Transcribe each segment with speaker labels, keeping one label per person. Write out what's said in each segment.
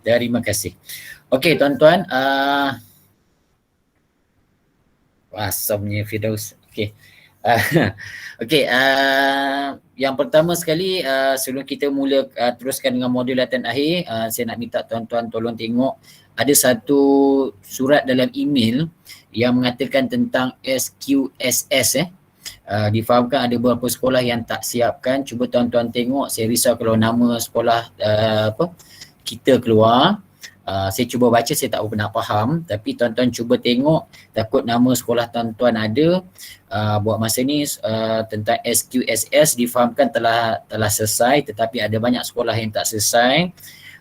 Speaker 1: Terima kasih. Okey tuan-tuan, asamnya Firdaus. Okey. Okey, yang pertama sekali sebelum kita mula teruskan dengan modul latihan akhir, saya nak minta tuan-tuan tolong tengok ada satu surat dalam email yang mengatakan tentang SQSS. Difahamkan ada beberapa sekolah yang tak siapkan. Cuba tuan-tuan tengok, saya risau kalau nama sekolah kita keluar. Saya cuba baca, saya tak pernah faham, tapi tuan-tuan cuba tengok, takut nama sekolah tuan-tuan ada. Buat masa ni tentang SQSS difahamkan telah selesai, tetapi ada banyak sekolah yang tak selesai.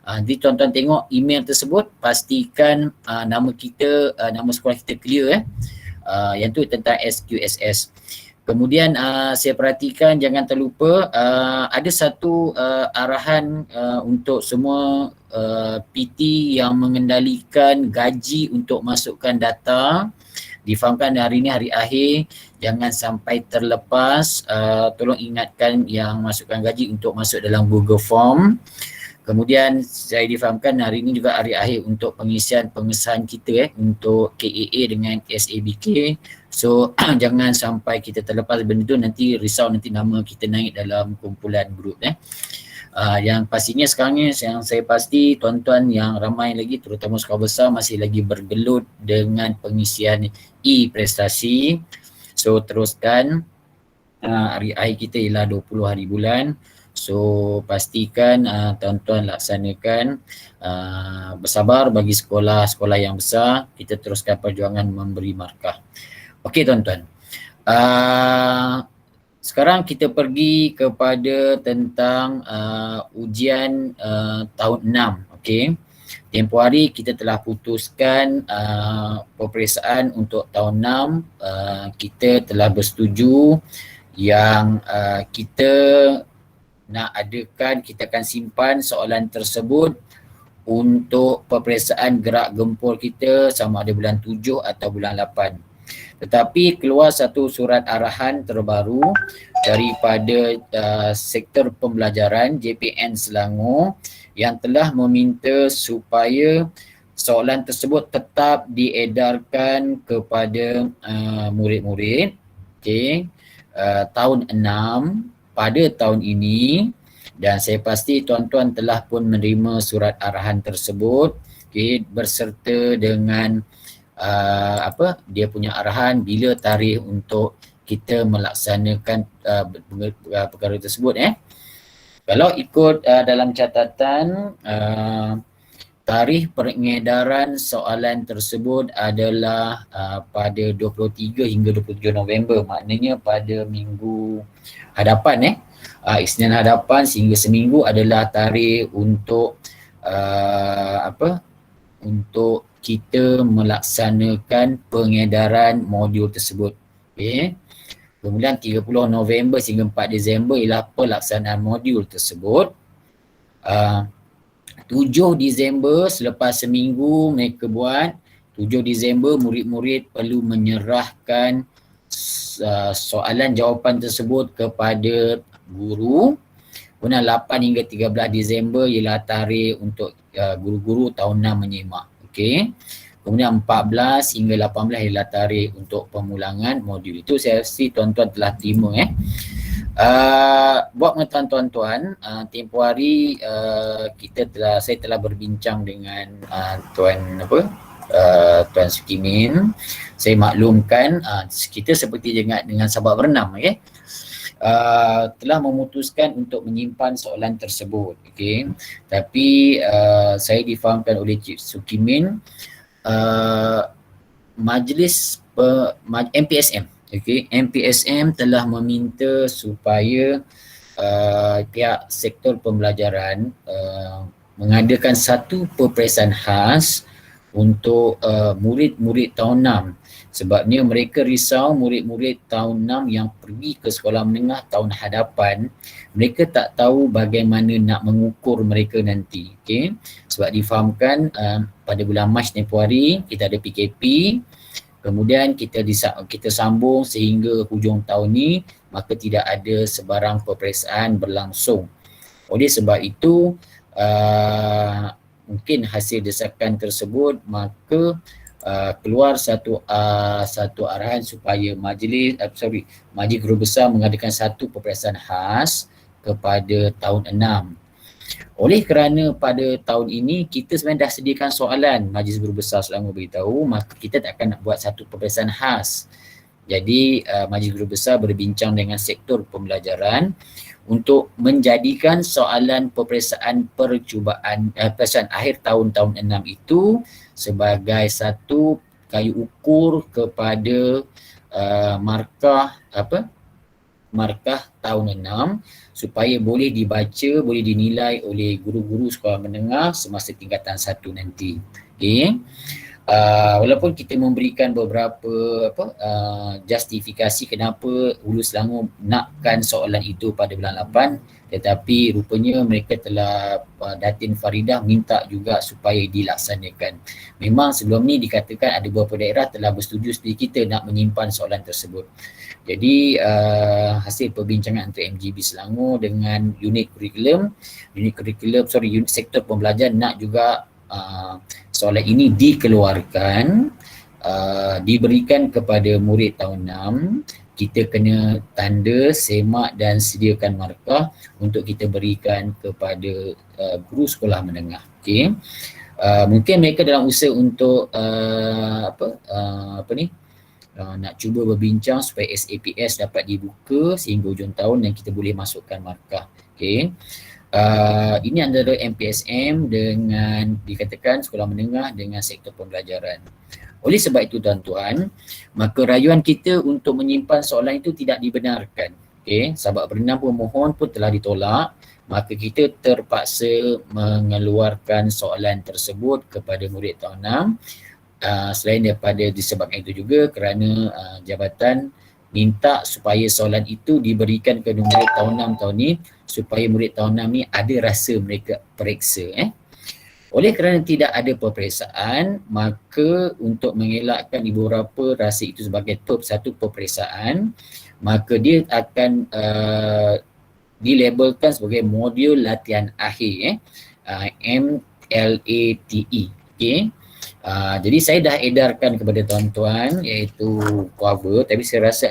Speaker 1: Jadi tuan-tuan tengok email tersebut, pastikan nama kita, nama sekolah kita clear. Yang tu tentang SQSS. Kemudian saya perhatikan jangan terlupa ada satu arahan untuk semua PT yang mengendalikan gaji untuk masukkan data. Difahamkan hari ini hari akhir, jangan sampai terlepas. Tolong ingatkan yang masukkan gaji untuk masuk dalam Google Form. Kemudian saya difahamkan hari ini juga hari akhir untuk pengisian pengesahan kita untuk KAA dengan SABK. So jangan sampai kita terlepas benda tu, nanti risau nanti nama kita naik dalam kumpulan grup. Yang pastinya sekarang ni yang saya pasti tuan-tuan yang ramai lagi terutama sekolah besar masih lagi bergelut dengan pengisian e-prestasi. So teruskan, hari akhir kita ialah 20 hari bulan. So pastikan tuan-tuan laksanakan, bersabar bagi sekolah-sekolah yang besar, kita teruskan perjuangan memberi markah. Okey tuan-tuan, sekarang kita pergi kepada tentang ujian tahun 6. Okey, tempoh hari kita telah putuskan peperiksaan untuk tahun 6. Kita telah bersetuju yang kita nak adakan, kita akan simpan soalan tersebut untuk peperiksaan gerak gempur kita sama ada bulan 7 atau bulan 8. Tetapi keluar satu surat arahan terbaru daripada sektor pembelajaran JPN Selangor yang telah meminta supaya soalan tersebut tetap diedarkan kepada murid-murid tahun 6 pada tahun ini, dan saya pasti tuan-tuan telah pun menerima surat arahan tersebut, berserta dengan dia punya arahan bila tarikh untuk kita melaksanakan perkara tersebut. Kalau ikut dalam catatan, tarikh pengedaran soalan tersebut adalah pada 23 hingga 27 November, maknanya pada minggu hadapan Isnin hadapan, sehingga seminggu adalah tarikh untuk untuk kita melaksanakan pengedaran modul tersebut. Kemudian 30 November hingga 4 Disember ialah pelaksanaan modul tersebut. 7 Disember selepas seminggu mereka buat, 7 Disember murid-murid perlu menyerahkan soalan jawapan tersebut kepada guru. Kemudian 8 hingga 13 Disember ialah tarikh untuk guru-guru tahun 6 menyimak. Okey. Kemudian 14 hingga 18 ialah tarikh untuk pemulangan modul. Itu saya rasa tuan-tuan telah terima. Buat pengetahuan tuan-tuan, tempoh hari saya telah berbincang dengan Tuan Sukimin. Saya maklumkan kita seperti dengan sahabat berenam, telah memutuskan untuk menyimpan soalan tersebut. Tapi saya difahamkan oleh Cik Sukimin, majlis MPSM MPSM telah meminta supaya pihak sektor pembelajaran mengadakan satu peperiksaan khas untuk murid-murid tahun 6. Sebabnya mereka risau murid-murid tahun 6 yang pergi ke sekolah menengah tahun hadapan, mereka tak tahu bagaimana nak mengukur mereka nanti. Sebab difahamkan pada bulan Mac tempoh hari kita ada PKP, kemudian kita sambung sehingga hujung tahun ni, maka tidak ada sebarang peperiksaan berlangsung. Oleh sebab itu mungkin hasil desakan tersebut, maka keluar satu arahan supaya Majlis Guru Besar mengadakan satu peperiksaan khas kepada tahun 6. Oleh kerana pada tahun ini kita sebenarnya dah sediakan soalan, Majlis Guru Besar Selangor beritahu, maka kita tak akan nak buat satu peperiksaan khas. Jadi Majlis Guru Besar berbincang dengan sektor pembelajaran untuk menjadikan soalan peperiksaan peperiksaan akhir tahun 6 itu sebagai satu kayu ukur kepada markah tahun 6 supaya boleh dibaca, boleh dinilai oleh guru-guru sekolah menengah semasa tingkatan 1 nanti. Okey. Walaupun kita memberikan beberapa justifikasi kenapa Hulu Selangor nakkan soalan itu pada bulan 8, tetapi rupanya mereka telah Datin Faridah minta juga supaya dilaksanakan. Memang sebelum ni dikatakan ada beberapa daerah telah bersetuju seperti kita nak menyimpan soalan tersebut. Jadi hasil perbincangan antara MGB Selangor dengan unit sektor pembelajaran nak juga soalan ini dikeluarkan, diberikan kepada murid tahun 6. Kita kena tanda, semak dan sediakan markah untuk kita berikan kepada guru sekolah menengah. Okey. Mungkin mereka dalam usaha untuk nak cuba berbincang supaya SAPS dapat dibuka sehingga hujung tahun dan kita boleh masukkan markah. Okey. Ini antara MPSM dengan dikatakan sekolah menengah dengan sektor pembelajaran. Oleh sebab itu tuan-tuan, maka rayuan kita untuk menyimpan soalan itu tidak dibenarkan. Okey, sahabat berenam pemohon pun telah ditolak, maka kita terpaksa mengeluarkan soalan tersebut kepada murid tahun 6. Selain daripada disebabkan itu juga kerana jabatan minta supaya soalan itu diberikan kepada murid tahun 6 tahun ni supaya murid tahun 6 ni ada rasa mereka periksa. Oleh kerana tidak ada peperiksaan, maka untuk mengelakkan ibu bapa rasa itu sebagai satu peperiksaan, maka dia akan dilabelkan sebagai modul latihan akhir, MLATE. Okey. Jadi saya dah edarkan kepada tuan-tuan iaitu cover, tapi saya rasa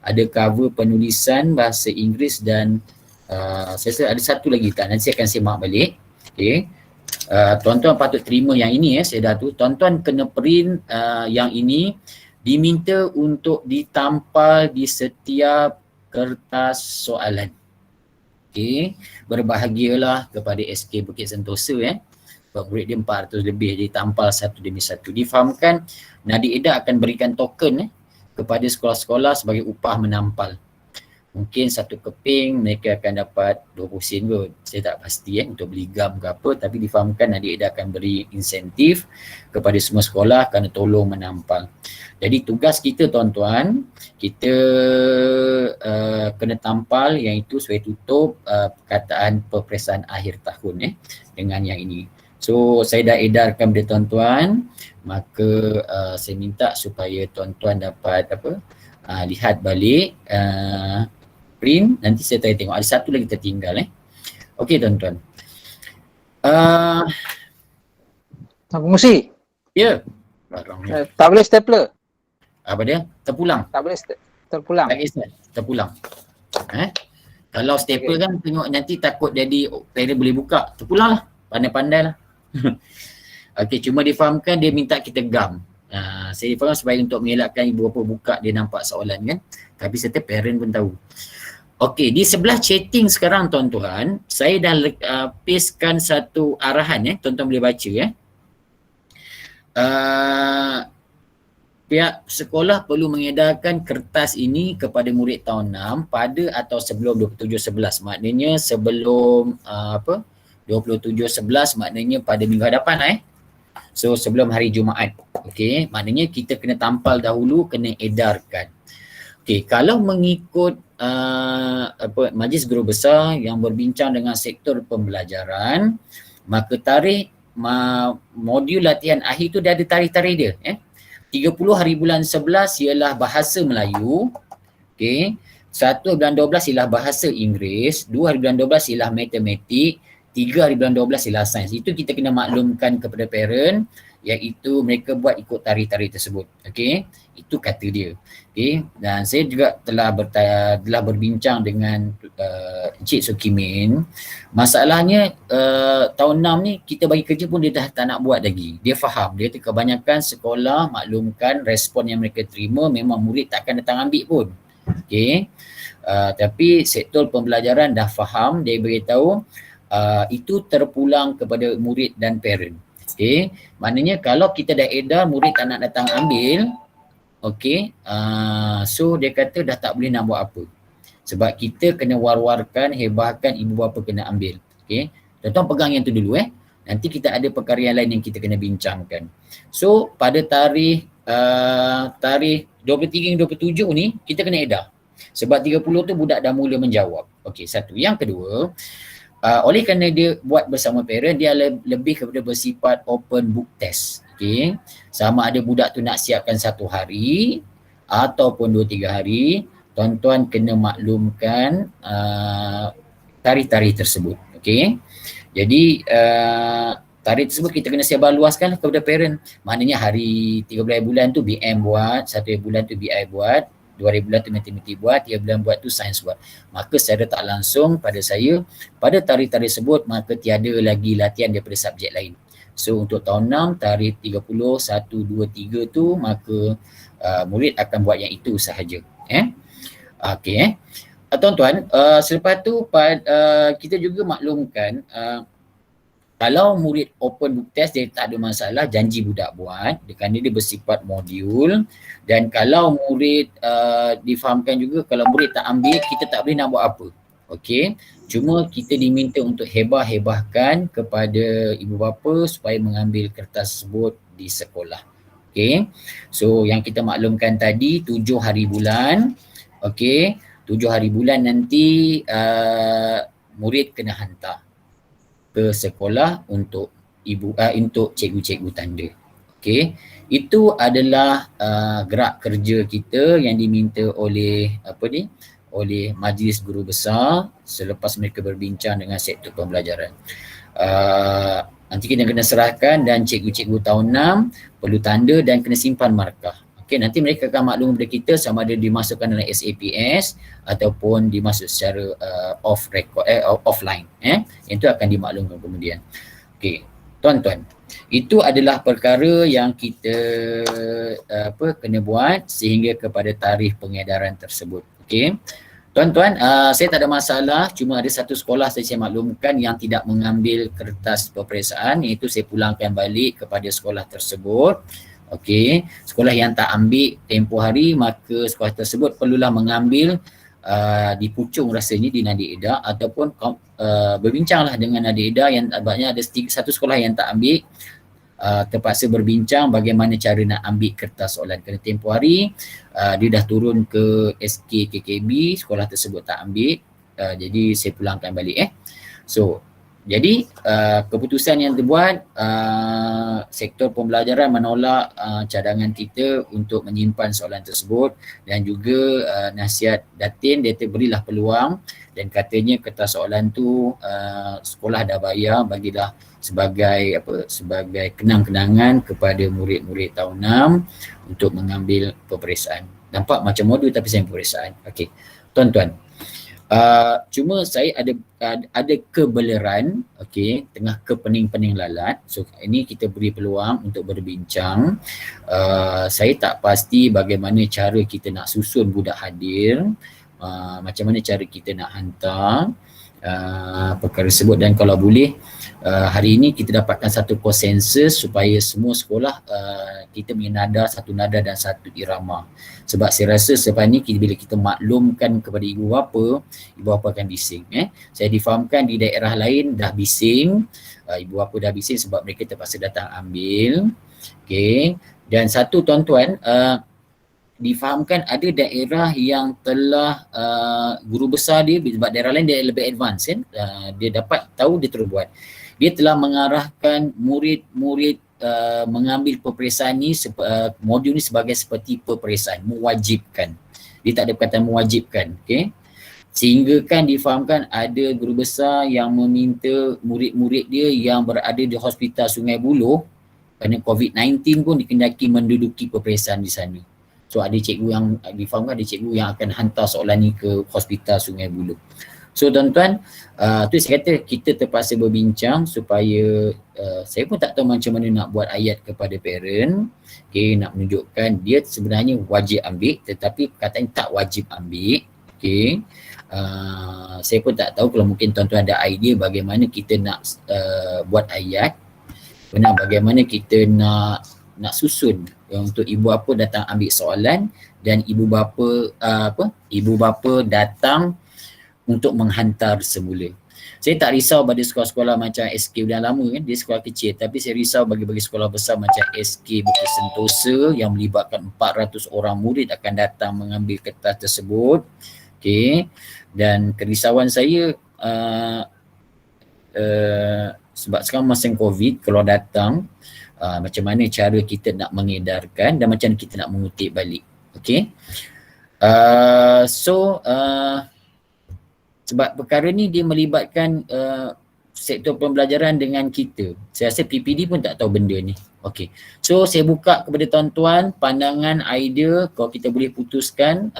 Speaker 1: ada cover penulisan bahasa Inggeris dan saya rasa ada satu lagi tak, nanti saya akan semak balik. Okey. Tuan-tuan patut terima yang ini saya dah tu. Tuan-tuan kena print yang ini, diminta untuk ditampal di setiap kertas soalan. Okey, berbahagialah kepada SK Bukit Sentosa murid dia 400 lebih, ditampal satu demi satu. Difahamkan Nadi Eda akan berikan token kepada sekolah-sekolah sebagai upah menampal. Mungkin satu keping mereka akan dapat 20 sen kot. Saya tak pasti untuk beli gam ke apa, tapi difahamkan Nadi Eda akan beri insentif kepada semua sekolah kerana tolong menampal. Jadi tugas kita tuan-tuan, kita kena tampal yang itu sebagai tutup perkataan peperiksaan akhir tahun dengan yang ini. So saya dah edarkan kepada tuan-tuan, maka saya minta supaya tuan-tuan dapat lihat balik, print, nanti saya tengok ada satu lagi tertinggal. Okey tuan-tuan.
Speaker 2: Pengusi?
Speaker 1: Ya.
Speaker 2: Tak boleh stapler?
Speaker 1: Apa dia? Terpulang?
Speaker 2: Tak boleh terpulang?
Speaker 1: Tak kisah, terpulang. Kalau staple kan tengok nanti takut jadi saya boleh buka, terpulang lah, pandai-pandai lah. Okey, cuma difahamkan dia minta kita gam. Saya faham supaya untuk mengelakkan ibu bapa buka dia nampak soalan kan, tapi setiap parent pun tahu. Okey, di sebelah chatting sekarang tuan-tuan, saya dah pastekan satu arahan tuan-tuan boleh baca pihak sekolah perlu mengedarkan kertas ini kepada murid tahun 6 pada atau sebelum 27/11. Maknanya sebelum 27/11 maknanya pada minggu hadapan So sebelum hari Jumaat. Okey, maknanya kita kena tampal dahulu, kena edarkan. Okey, kalau mengikut Majlis Guru Besar yang berbincang dengan sektor pembelajaran, maka tarikh modul latihan akhir tu dia ada tarikh-tarikh dia 30 hari bulan 11 ialah bahasa Melayu. Okey. 1 bulan 12 ialah bahasa Inggeris, 2 hari bulan 12 ialah matematik, 3 3 hari bulan 12 ialah sains. Itu kita kena maklumkan kepada parent, iaitu mereka buat ikut tarikh-tarikh tersebut. Okey, itu kata dia. Okey, dan saya juga telah berbincang dengan Encik Sukimin. Masalahnya tahun 6 ni kita bagi kerja pun dia dah tak nak buat lagi. Dia faham, dia tu kebanyakan sekolah maklumkan respon yang mereka terima memang murid takkan datang ambil pun. Okey. Tapi sektor pembelajaran dah faham, dia beritahu itu terpulang kepada murid dan parent. Okey, maknanya kalau kita dah edar murid tak nak datang ambil, okey, so dia kata dah tak boleh nak buat apa. Sebab kita kena war-warkan, hebahkan ibu bapa kena ambil. Okey, tuan-tuan pegang yang tu dulu Nanti kita ada perkara yang lain yang kita kena bincangkan. So pada tarikh 23 hingga 27 ni kita kena edar. Sebab 30 tu budak dah mula menjawab. Okey, satu. Yang kedua, oleh kerana dia buat bersama parent, dia lebih kepada bersifat open book test. Okey, sama ada budak tu nak siapkan 1 hari ataupun 2-3 hari, tuan-tuan kena maklumkan tarikh-tarikh tersebut. Okey, jadi tarikh tersebut kita kena sebar luaskan kepada parent. Maknanya hari 13 bulan tu BM buat, 1 bulan tu BI buat, 2 bulan tu matematik buat, 3 bulan buat tu sains buat. Maka secara tak langsung pada saya, pada tarikh-tarikh tersebut maka tiada lagi latihan daripada subjek lain. So untuk tahun 6, tarikh 30, 1, 2, 3 tu maka murid akan buat yang itu sahaja. Okey. Tuan-tuan, selepas tu kita juga maklumkan kalau murid open book test dia tak ada masalah, janji budak buat kerana dia bersifat modul. Dan kalau murid difahamkan juga kalau murid tak ambil, kita tak boleh nak buat apa. Okey, cuma kita diminta untuk hebah-hebahkan kepada ibu bapa supaya mengambil kertas tersebut di sekolah. Okey, so yang kita maklumkan tadi 7 hari bulan. Okey, 7 hari bulan nanti murid kena hantar ke sekolah untuk untuk cikgu-cikgu tanda. Okey, itu adalah gerak kerja kita yang diminta oleh oleh Majlis Guru Besar selepas mereka berbincang dengan sektor pembelajaran. Nanti kita kena serahkan dan cikgu-cikgu tahun 6 perlu tanda dan kena simpan markah. Okey, nanti mereka akan maklum kepada kita sama ada dimasukkan dalam SAPS ataupun dimasuk secara off record offline. Itu akan dimaklumkan kemudian. Okey, tuan-tuan, itu adalah perkara yang kita kena buat sehingga kepada tarikh pengedaran tersebut. Okey. Tuan-tuan, saya tak ada masalah, cuma ada satu sekolah saya maklumkan yang tidak mengambil kertas peperiksaan, iaitu saya pulangkan balik kepada sekolah tersebut. Okey, sekolah yang tak ambil tempoh hari maka sekolah tersebut perlulah mengambil di Puchong rasanya di Nadik Eda ataupun berbincanglah dengan Nadik Eda yang agaknya ada satu sekolah yang tak ambil, terpaksa berbincang bagaimana cara nak ambil kertas soalan kerana tempoh hari dia dah turun ke SK KKB, sekolah tersebut tak ambil, jadi saya pulangkan balik So jadi keputusan yang dibuat, sektor pembelajaran menolak cadangan kita untuk menyimpan soalan tersebut dan juga nasihat Datin dia berilah peluang dan katanya kertas soalan tu sekolah dah bayar, bagilah sebagai kenang-kenangan kepada murid-murid tahun 6 untuk mengambil peperiksaan. Nampak macam modul tapi saya peperiksaan. Okey. Tuan-tuan, cuma saya ada kebeleran, okey, tengah kepening-pening lalat. So ini kita beri peluang untuk berbincang. Saya tak pasti bagaimana cara kita nak susun budak hadir, macam mana cara kita nak hantar perkara tersebut, dan kalau boleh hari ini kita dapatkan satu konsensus supaya semua sekolah kita punya nada, satu nada dan satu irama. Sebab saya rasa selepas ni bila kita maklumkan kepada ibu bapa akan bising. Saya difahamkan di daerah lain dah bising, ibu bapa dah bising sebab mereka terpaksa datang ambil. Okey, dan satu tuan-tuan, difahamkan ada daerah yang telah guru besar dia, sebab daerah lain dia lebih advance kan, dia dapat tahu dia terus buat. Dia telah mengarahkan murid-murid mengambil peperiksaan ni, modul ni sebagai seperti peperiksaan, mewajibkan. Dia tak ada perkataan mewajibkan, okey. Sehingga kan difahamkan ada guru besar yang meminta murid-murid dia yang berada di Hospital Sungai Buloh kerana COVID-19 pun dikendaki menduduki peperiksaan di sana. So ada cikgu yang difahamkan, ada cikgu yang akan hantar soalan ni ke Hospital Sungai Buloh. So tuan-tuan, tu saya kata kita terpaksa berbincang supaya saya pun tak tahu macam mana nak buat ayat kepada parent. Okay, nak menunjukkan dia sebenarnya wajib ambil tetapi perkataan tak wajib ambil. Okay. Saya pun tak tahu kalau mungkin tuan-tuan ada idea bagaimana kita nak buat ayat, bagaimana kita nak susun untuk ibu bapa datang ambil soalan dan ibu bapa datang untuk menghantar semula. Saya tak risau pada sekolah-sekolah macam SK Udian Lama kan, dia sekolah kecil, tapi saya risau bagi sekolah besar macam SK Bukit Sentosa yang melibatkan 400 orang murid akan datang mengambil kertas tersebut. Okay. Dan kerisauan saya sebab sekarang masa COVID, kalau datang macam mana cara kita nak mengedarkan dan macam mana kita nak mengutip balik. Okay. Sebab perkara ni dia melibatkan sektor pembelajaran dengan kita. Saya rasa PPD pun tak tahu benda ni. Okey. So saya buka kepada tuan-tuan pandangan, idea kalau kita boleh putuskan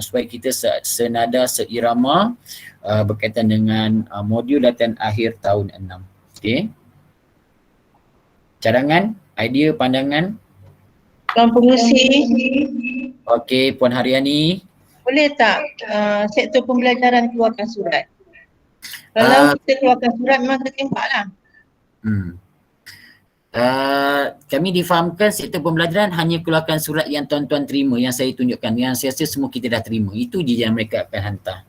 Speaker 1: supaya kita senada seirama berkaitan dengan modul latihan akhir tahun 6. Okey. Cadangan, idea, pandangan.
Speaker 3: Tuan Pengerusi,
Speaker 1: Okey, Puan Haryani.
Speaker 3: boleh tak sektor pembelajaran keluarkan surat? Kalau kita keluarkan surat memang kena tembak lah.
Speaker 1: Kami difahamkan sektor pembelajaran hanya keluarkan surat yang tuan-tuan terima, yang saya tunjukkan, yang saya rasa semua kita dah terima. Itu je yang mereka akan hantar.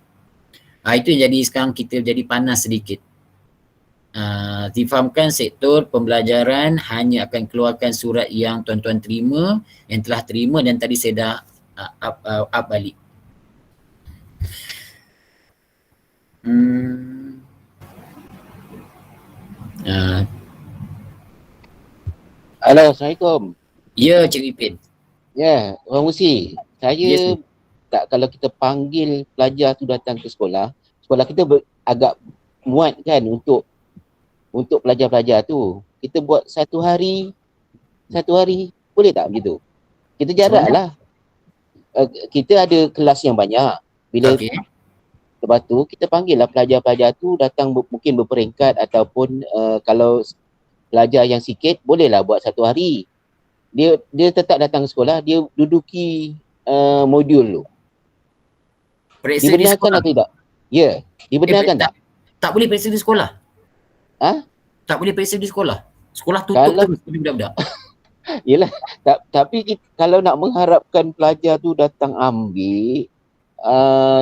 Speaker 1: Itu yang jadi sekarang kita jadi panas sedikit. Difahamkan sektor pembelajaran hanya akan keluarkan surat yang tuan-tuan terima, yang telah terima dan tadi saya dah up balik.
Speaker 4: Halo, Assalamualaikum.
Speaker 1: Ya, Cik Ipin.
Speaker 4: Ya, Orang Musi. Saya
Speaker 1: Yes,
Speaker 4: tak, kalau kita panggil pelajar tu datang ke sekolah kita agak muat kan untuk pelajar-pelajar tu. Kita buat satu hari, boleh tak begitu? Kita jarak lah. Kita ada kelas yang banyak. Bila lepas tu, kita panggil lah pelajar-pelajar tu datang mungkin berperingkat ataupun kalau pelajar yang sikit, bolehlah buat satu hari. Dia tetap datang ke sekolah, dia duduki modul tu.
Speaker 1: Periksa di
Speaker 4: Dibenarkan
Speaker 1: sekolah.
Speaker 4: atau tidak? Ya, dibenarkan tak?
Speaker 1: Tak boleh periksa di sekolah. Tak boleh periksa di sekolah. Sekolah tutup
Speaker 4: Kalau-
Speaker 1: terus kepada budak-budak.
Speaker 4: Yelah, tapi kalau nak mengharapkan pelajar tu datang ambil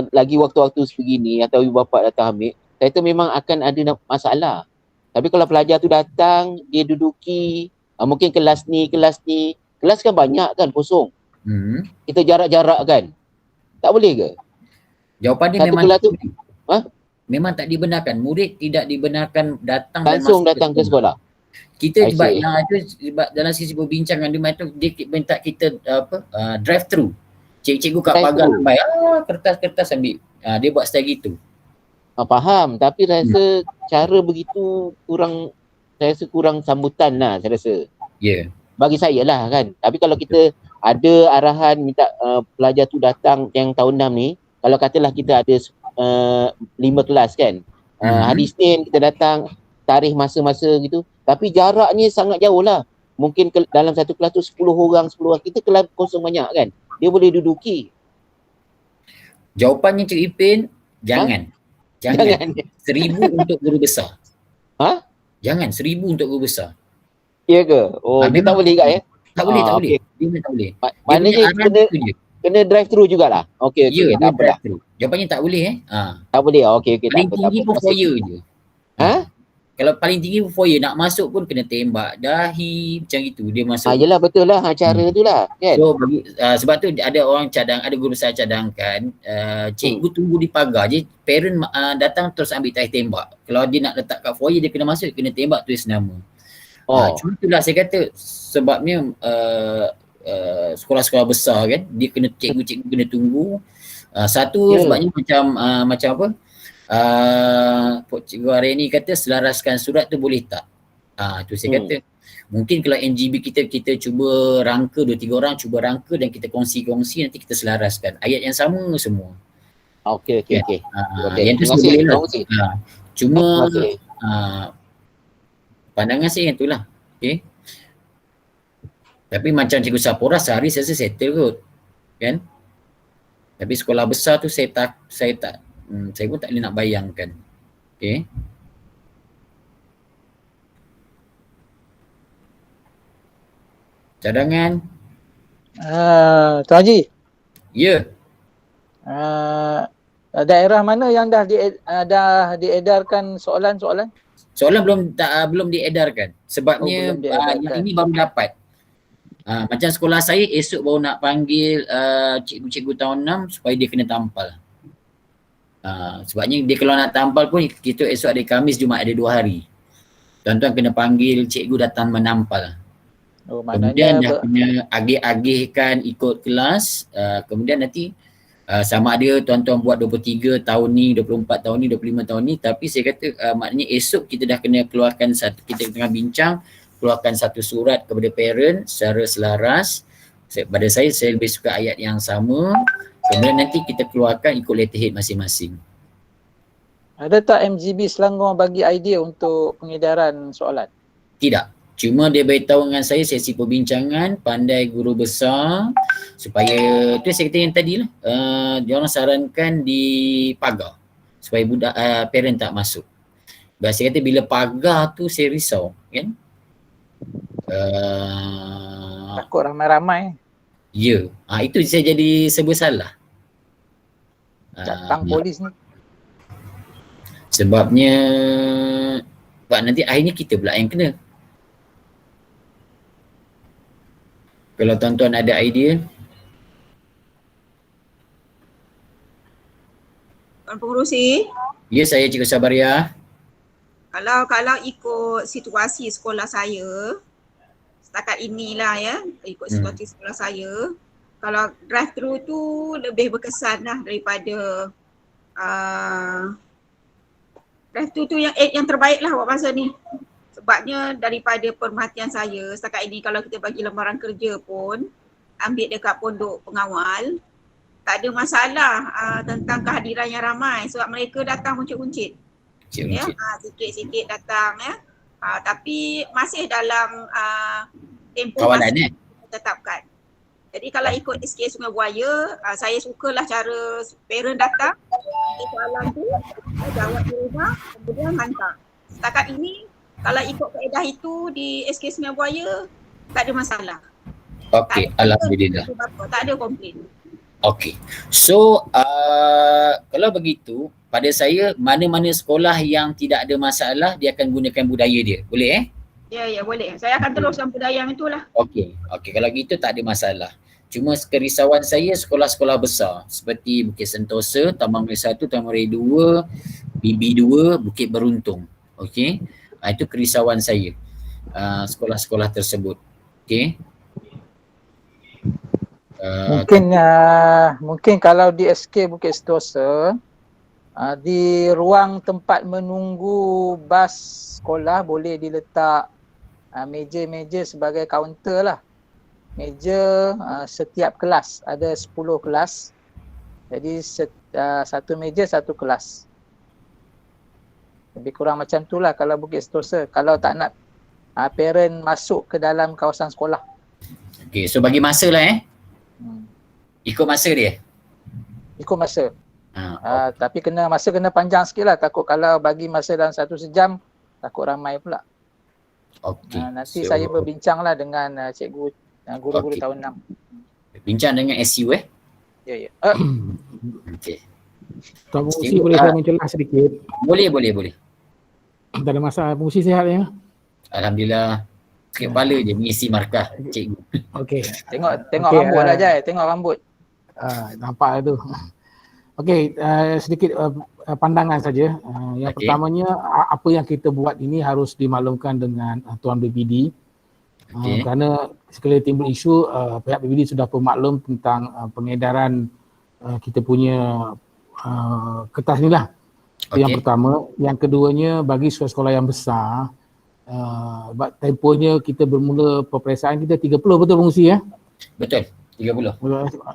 Speaker 4: lagi waktu-waktu sebegini atau ibu bapa datang ambil, saya tu memang akan ada masalah. Tapi kalau pelajar tu datang, dia duduki mungkin kelas ni, kelas kan banyak kan kosong. Kita jarak-jarak kan. Tak boleh ke?
Speaker 1: Jawapan dia
Speaker 4: Satu
Speaker 1: memang
Speaker 4: kelas tu
Speaker 1: memang tak dibenarkan. Murid tidak dibenarkan datang dan
Speaker 4: langsung
Speaker 1: masuk
Speaker 4: datang ke sekolah.
Speaker 1: Kita
Speaker 4: I see.
Speaker 1: sebab dalam sisi perbincangan dia minta kita drive through. Cikgu kat
Speaker 4: Drive
Speaker 1: pagar
Speaker 4: through.
Speaker 1: sampai kertas-kertas ambil. Dia buat style gitu.
Speaker 4: Faham, tapi rasa cara begitu saya rasa kurang sambutan lah saya rasa.
Speaker 1: Ya.
Speaker 4: Bagi saya lah kan. Tapi kalau kita ada arahan minta pelajar tu datang yang tahun 6 ni, kalau katalah kita ada 5 kelas kan. Hari Isnin kita datang, tarikh masa-masa gitu. Tapi jaraknya sangat jauh lah. Mungkin dalam satu kelas tu 10 orang, kita kelas kosong banyak kan. Dia boleh duduki.
Speaker 1: Jawapannya Cik Ipin, jangan. Jangan. 1,000 untuk guru besar. Jangan, 1,000 untuk guru besar.
Speaker 4: Ya ke? Oh, dia tak boleh kat ya?
Speaker 1: Tak boleh, tak
Speaker 4: okey.
Speaker 1: boleh. Dia memang tak boleh.
Speaker 4: Maknanya kena drive through jugalah. Okey,
Speaker 1: Ya,
Speaker 4: tak apa lah.
Speaker 1: Jawapannya tak boleh
Speaker 4: Tak boleh. Okey, tak
Speaker 1: Paling
Speaker 4: apa.
Speaker 1: tinggi pun foyer je.
Speaker 4: Ha?
Speaker 1: Kalau paling tinggi pun foyer, nak masuk pun kena tembak dahi macam itu dia masuk.
Speaker 4: Yelah betul lah cara tu lah kan.
Speaker 1: So sebab tu ada orang ada guru besar cadangkan cikgu tunggu di pagar je, parent datang terus ambil tahi tembak. Kalau dia nak letak kat foyer dia kena masuk, dia kena tembak tulis nama. Cuma itulah saya kata sebabnya sekolah-sekolah besar kan, dia kena cikgu-cikgu kena tunggu Satu
Speaker 4: Ya.
Speaker 1: sebabnya macam apa? Cikgu hari ni kata selaraskan surat tu boleh tak? Tu saya kata mungkin kalau NGB kita cuba rangka 2-3 orang cuba rangka dan kita kongsi-kongsi nanti kita selaraskan. Ayat yang sama semua.
Speaker 4: Okey.
Speaker 1: Okey, yang tu
Speaker 4: Terima
Speaker 1: sudah
Speaker 4: kasih.
Speaker 1: boleh lah.
Speaker 4: Terima kasih.
Speaker 1: Cuma
Speaker 4: Terima kasih.
Speaker 1: pandangan saya yang itulah. Okey. Tapi macam Cikgu Sapora sehari saya rasa settle kot. Kan? Tapi sekolah besar tu saya pun tak boleh nak bayangkan. Okey. Cadangan?
Speaker 2: Tuan Haji,
Speaker 1: Ya.
Speaker 2: daerah mana yang dah diedarkan soalan-soalan?
Speaker 1: Soalan belum diedarkan. Sebabnya
Speaker 2: belum diedarkan.
Speaker 1: yang ini baru dapat. Macam sekolah saya esok baru nak panggil cikgu-cikgu tahun 6 supaya dia kena tampal. Sebabnya dia kalau nak tampal pun kita esok ada Khamis, Jumaat ada 2 hari. Tuan-tuan kena panggil cikgu datang menampal. Kemudian dah kena agih-agihkan ikut kelas. Kemudian nanti sama ada tuan-tuan buat 23 tahun ni, 24 tahun ni, 25 tahun ni. Tapi saya kata maknanya esok kita dah kena keluarkan kita tengah bincang, keluarkan satu surat kepada parent secara selaras. Pada saya lebih suka ayat yang sama. Kemudian nanti kita keluarkan ikut letterhead masing-masing.
Speaker 2: Ada tak MGB Selangor bagi idea untuk pengedaran soalan?
Speaker 1: Tidak. Cuma dia beritahu dengan saya sesi perbincangan pandai guru besar supaya tu saya kata yang tadi lah. Dia orang sarankan di pagar supaya budak parent tak masuk. Saya kata bila pagar tu saya risau kan.
Speaker 2: Takut ramai-ramai.
Speaker 1: Ya. Itu saya jadi serba salah.
Speaker 2: Datang polis ni.
Speaker 1: Sebabnya nanti akhirnya kita pula yang kena. Kalau tuan-tuan ada idea.
Speaker 5: Tuan Pengerusi,
Speaker 1: Ya, saya Cikgu Sabaria.
Speaker 5: kalau ikut situasi sekolah saya, setakat inilah ya, ikut situasi sekolah saya, kalau drive-thru tu lebih berkesan lah daripada drive-thru tu yang terbaik lah buat masa ni. Sebabnya daripada perhatian saya setakat ini kalau kita bagi lembaran kerja pun ambil dekat pondok pengawal, tak ada masalah tentang kehadiran yang ramai sebab mereka datang muncit-muncit. Ya, sikit-sikit datang ya. Tapi masih dalam tempoh
Speaker 1: Kawalan
Speaker 5: tetapkan. Jadi kalau ikut SK Sungai Buaya, saya sukalah cara parent datang, soalan tu, jawab di rumah, kemudian hantar. Setakat ini kalau ikut kaedah itu di SK Sungai Buaya, tak ada masalah.
Speaker 1: Okey, alhamdulillah.
Speaker 5: Tak ada komplain.
Speaker 1: Okey. So, kalau begitu, pada saya mana-mana sekolah yang tidak ada masalah, dia akan gunakan budaya dia. Boleh
Speaker 5: Ya, boleh. Saya akan teruskan budaya yang itulah.
Speaker 1: Okey, kalau gitu tak ada masalah. Cuma kerisauan saya sekolah-sekolah besar seperti Bukit Sentosa, Taman Meri 1, Taman Meri 2, BB2, Bukit Beruntung. Okey. Itu kerisauan saya. Sekolah-sekolah tersebut. Okey.
Speaker 2: Mungkin kalau di SK Bukit Sentosa, di ruang tempat menunggu bas sekolah boleh diletak meja-meja sebagai kaunter lah. Meja setiap kelas, ada 10 kelas. Jadi satu meja satu kelas. Lebih kurang macam tu lah kalau Bukit Sentosa. Kalau tak nak parent masuk ke dalam kawasan sekolah.
Speaker 1: Okey, so bagi masa lah ikut masa dia?
Speaker 2: Ikut masa. Tapi masa kena panjang sikit lah. Takut kalau bagi masa dalam 1 sejam, takut ramai pula.
Speaker 1: Okey.
Speaker 2: Nanti saya berbincang lah dengan cikgu, guru-guru tahun 6.
Speaker 1: Bincang dengan SU
Speaker 2: Ya.
Speaker 1: Okey.
Speaker 6: Tuan Pengurusi boleh saya mencelah sedikit?
Speaker 1: Boleh.
Speaker 6: Tak ada masalah. Pengurusi sihat ya?
Speaker 1: Alhamdulillah. Sakit kepala je mengisi markah cikgu.
Speaker 6: Okey.
Speaker 2: Tengok rambut lah Jai, tengok rambut.
Speaker 6: Nampak tu. Okey, sedikit pandangan saja. Yang pertamanya, apa yang kita buat ini harus dimaklumkan dengan Tuan BPD. Kerana sekali timbul isu, pihak BPD sudah pemaklum tentang pengedaran kita punya kertas ni lah. Itu yang pertama. Yang keduanya, bagi sekolah-sekolah yang besar, tempohnya kita bermula peperiksaan kita 30, betul Pengurusi ya?
Speaker 1: Betul, 30.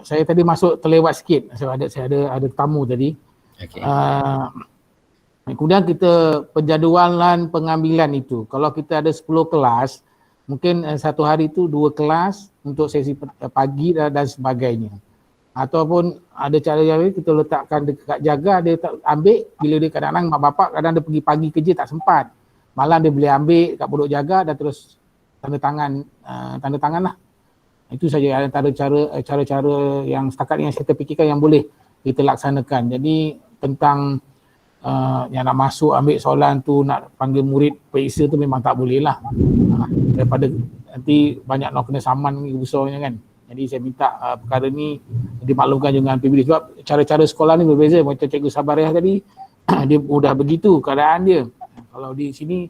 Speaker 6: Saya tadi masuk terlewat sikit. Saya ada tamu tadi.
Speaker 1: Okey.
Speaker 6: Kemudian kita penjadualan pengambilan itu. Kalau kita ada 10 kelas, mungkin satu hari itu 2 kelas untuk sesi pagi dan sebagainya. Ataupun ada cara yang lain, kita letakkan dekat jaga, dia ambil bila dia kadang-kadang mak bapak kadang dia pergi pagi kerja tak sempat. Malam dia boleh ambil kat pondok jaga dan terus tanda tangan lah. Itu saja antara cara-cara yang setakat yang saya terfikirkan yang boleh kita laksanakan. Jadi tentang yang nak masuk ambil soalan tu, nak panggil murid periksa tu memang tak boleh lah. Daripada nanti banyak nak kena saman besarnya kan. Jadi saya minta perkara ni dimaklumkan dengan PBD sebab cara-cara sekolah ni berbeza. Macam Cikgu Sabariah tadi, dia mudah begitu keadaan dia. Kalau di sini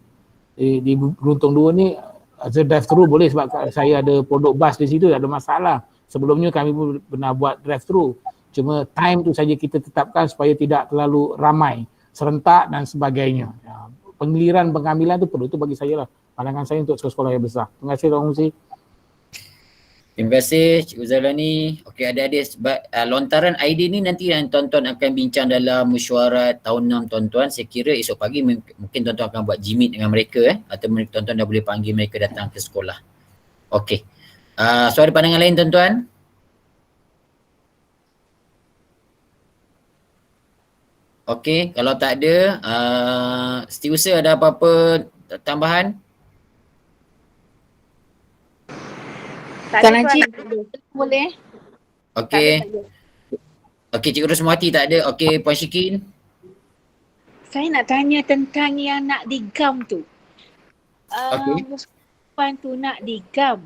Speaker 6: di Beruntung 2 ni drive thru boleh sebab saya ada pondok bas di situ, ada masalah. Sebelumnya kami pun pernah buat drive thru. Cuma time tu saja kita tetapkan supaya tidak terlalu ramai, serentak dan sebagainya. Penggiliran pengambilan tu perlu, tu bagi saya lah pandangan saya untuk sekolah-sekolah yang besar. Terima kasih Tuan Pengerusi.
Speaker 1: Terima kasih Cikgu Zailani. Okey, adik-adik, sebab lontaran idea ni nanti yang tuan-tuan akan bincang dalam mesyuarat tahun 6 tuan-tuan. Saya kira esok pagi mungkin tuan-tuan akan buat jimit dengan mereka atau tuan-tuan dah boleh panggil mereka datang ke sekolah. Okey. So ada pandangan lain tuan-tuan? Okey, kalau tak ada, Setiausaha ada apa-apa tambahan?
Speaker 7: Tuan Haji, boleh?
Speaker 1: Okey. Okey, Cikgu Rosmawati tak ada. Okey, Puan Syikin.
Speaker 7: Saya nak tanya tentang yang nak digam tu.
Speaker 1: Okey.
Speaker 7: Puan tu nak digam.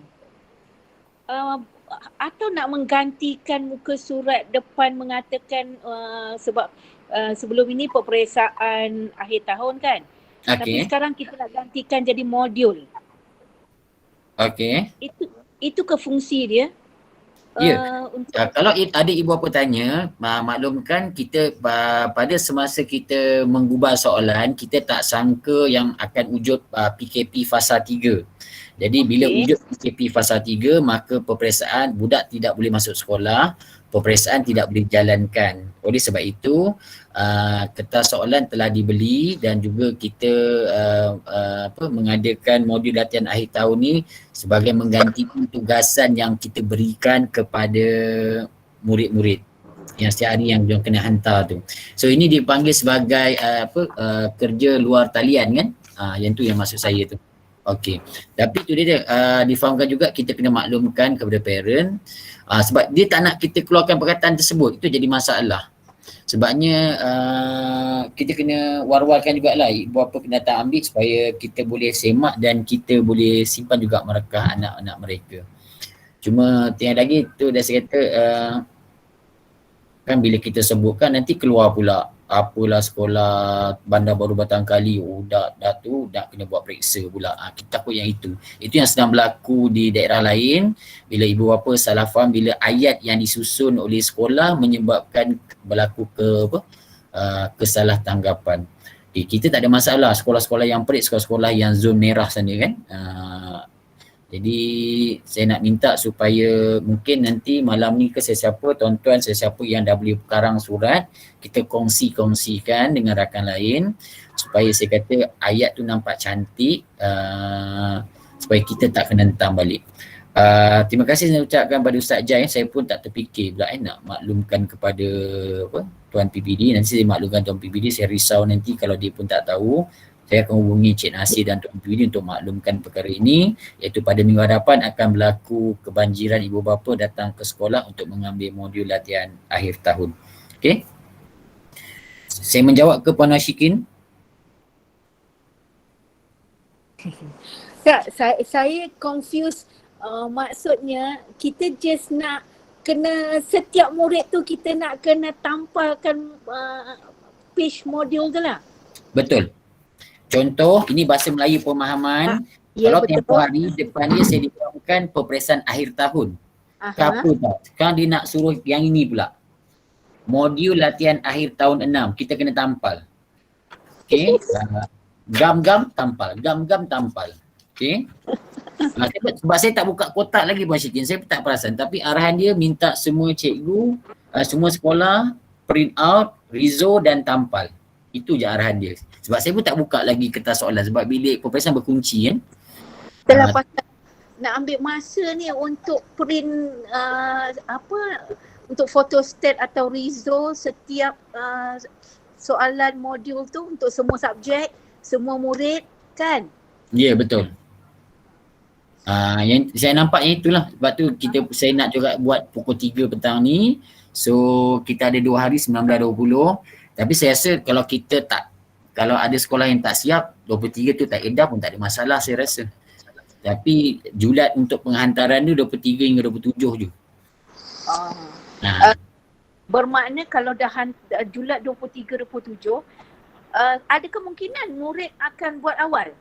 Speaker 7: Atau nak menggantikan muka surat depan mengatakan sebab sebelum ini peperiksaan akhir tahun kan. Tapi sekarang kita nak gantikan jadi modul.
Speaker 1: Okey.
Speaker 7: Itu ke fungsi dia?
Speaker 1: Ya. Kalau adik ibu bapa tanya, maklumkan kita pada semasa kita menggubal soalan, kita tak sangka yang akan wujud PKP fasa 3. Jadi bila wujud PKP fasa 3, maka peperiksaan budak tidak boleh masuk sekolah, peperiksaan tidak boleh dijalankan. Oleh sebab itu, kertas soalan telah dibeli dan juga kita mengadakan modul latihan akhir tahun ni sebagai menggantikan tugasan yang kita berikan kepada murid-murid yang setiap hari yang diorang kena hantar tu. So ini dipanggil sebagai kerja luar talian kan? Yang tu yang maksud saya tu. Okey. Tapi tu dia difahamkan juga kita kena maklumkan kepada parent sebab dia tak nak kita keluarkan perkataan tersebut. Itu jadi masalah. Sebabnya kita kena war-warkan jugalah ibu bapa kena datang ambil supaya kita boleh semak dan kita boleh simpan juga markah anak-anak mereka. Cuma tiada lagi tu dah saya kata kan bila kita sebutkan nanti keluar pula apalah sekolah Bandar Baru Batang Kali dah kena buat periksa pula. Kita takut yang itu yang sedang berlaku di daerah lain bila ibu bapa salah faham bila ayat yang disusun oleh sekolah menyebabkan berlaku kesalah tanggapan. Kita tak ada masalah sekolah-sekolah yang perit, sekolah-sekolah yang zon merah sana kan. Jadi saya nak minta supaya mungkin nanti malam ni ke sesiapa tuan-tuan, sesiapa yang dah boleh karang surat, kita kongsikan dengan rakan lain supaya saya kata ayat tu nampak cantik supaya kita tak kena hentam balik. Terima kasih saya ucapkan pada Ustaz Jai. Saya pun tak terfikir pula nak maklumkan kepada Tuan PBD. Nanti saya maklumkan Tuan PBD, saya risau nanti kalau dia pun tak tahu. Saya akan hubungi Cik Nasir dan Tuan PBD untuk maklumkan perkara ini, iaitu pada minggu hadapan akan berlaku kebanjiran ibu bapa datang ke sekolah untuk mengambil modul latihan akhir tahun. Okey. Saya menjawab ke Puan Ashikin.
Speaker 7: Tak, saya confused. Maksudnya kita just nak kena setiap murid tu kita nak kena tampalkan page modul tu lah.
Speaker 1: Betul. Contoh, ini bahasa Melayu pemahaman. Kalau tempoh hari depan dia saya difahamkan peperiksaan akhir tahun. Ke apa tak? Sekarang dia nak suruh yang ini pula. modul latihan akhir tahun 6 kita kena tampal. Okey. Gam-gam tampal, gam-gam tampal. Okey. Sebab saya tak buka kotak lagi Puan Syikin, saya tak perasan, tapi arahan dia minta semua cikgu, semua sekolah print out, rizo dan tampal. Itu je arahan dia. Sebab saya pun tak buka lagi kertas soalan sebab bilik peperiksaan berkunci kan.
Speaker 7: Itulah pasal nak ambil masa ni untuk print untuk photostat atau rizo setiap soalan modul tu untuk semua subjek, semua murid kan?
Speaker 1: Ya, betul. Yang saya nampaknya itulah. Sebab tu saya nak juga buat pukul 3 petang ni. So kita ada 2 hari 19-20. Tapi saya rasa kalau ada sekolah yang tak siap 23 tu tak edah pun tak ada masalah saya rasa. Tapi julat untuk penghantaran tu 23 hingga 27 je.
Speaker 7: Bermakna kalau dah julat 23-27 ada kemungkinan murid akan buat awal.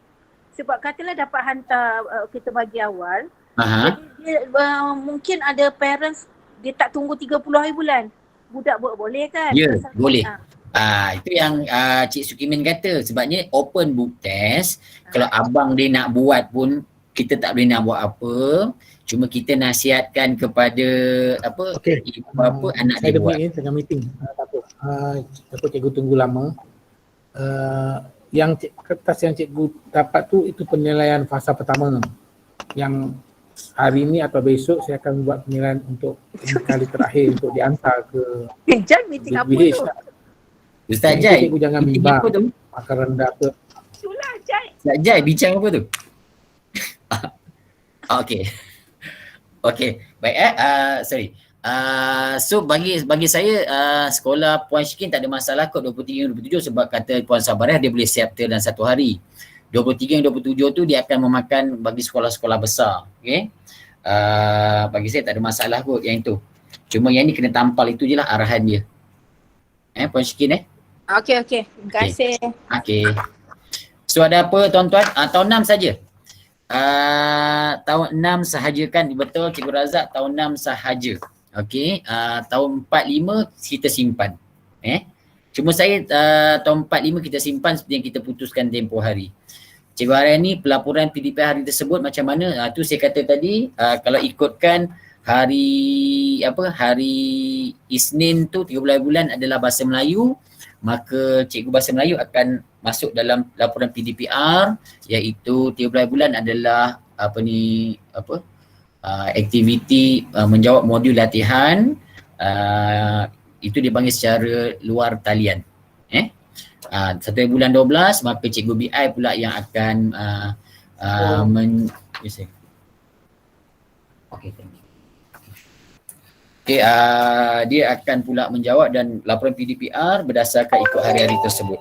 Speaker 7: Sebab katalah dapat hantar kita bagi awal. Jadi mungkin ada parents dia tak tunggu 30 hari bulan. Budak boleh kan?
Speaker 1: Ya, boleh. Itu yang Cik Sukimin kata. Sebabnya open book test, kalau abang dia nak buat pun kita tak boleh nak buat apa. Cuma kita nasihatkan kepada anak
Speaker 6: saya
Speaker 1: dia buat.
Speaker 6: Saya ada tengah meeting. Takut cikgu tunggu lama. Yang kertas yang cikgu dapat tu itu penilaian fasa pertama. Yang hari ni atau besok saya akan buat penilaian untuk kali terakhir untuk dihantar ke
Speaker 7: Jan meeting apa
Speaker 6: village.
Speaker 7: tu?
Speaker 1: Ustaz Jai,
Speaker 6: cikgu jangan bimbang makan rendah ke.
Speaker 7: Itulah Jai.
Speaker 1: Ustaz Jai bincang apa tu? Okey. Baik sorry. So bagi saya sekolah Puan Syikin tak ada masalah kot 23 27 sebab kata Puan Sabariah dia boleh settle dalam satu hari. 23 dan 27 tu dia akan memakan bagi sekolah-sekolah besar. Okey. Bagi saya tak ada masalah kot yang itu. Cuma yang ni kena tampal itu je lah arahan dia. Puan Syikin
Speaker 7: Okey. Terima kasih.
Speaker 1: Okey. So ada apa tuan-tuan? Tahun 6 saja. Tahun 6 sahaja kan, betul Cikgu Razak, tahun 6 sahaja. Okey, tahun 4-5 kita simpan. Cuma saya tahun 4-5 kita simpan seperti yang kita putuskan tempoh hari. Cikgu Haryani, pelaporan PDP hari tersebut macam mana? Tu saya kata tadi, kalau ikutkan hari Isnin tu 13 bulan adalah bahasa Melayu, maka Cikgu Bahasa Melayu akan masuk dalam laporan PDPR, iaitu 13 bulan adalah aktiviti menjawab modul latihan, itu dipanggil secara luar talian. 1 bulan 12 maka Cikgu BI pula yang akan dia akan pula menjawab dan laporan PDPR berdasarkan ikut hari-hari tersebut.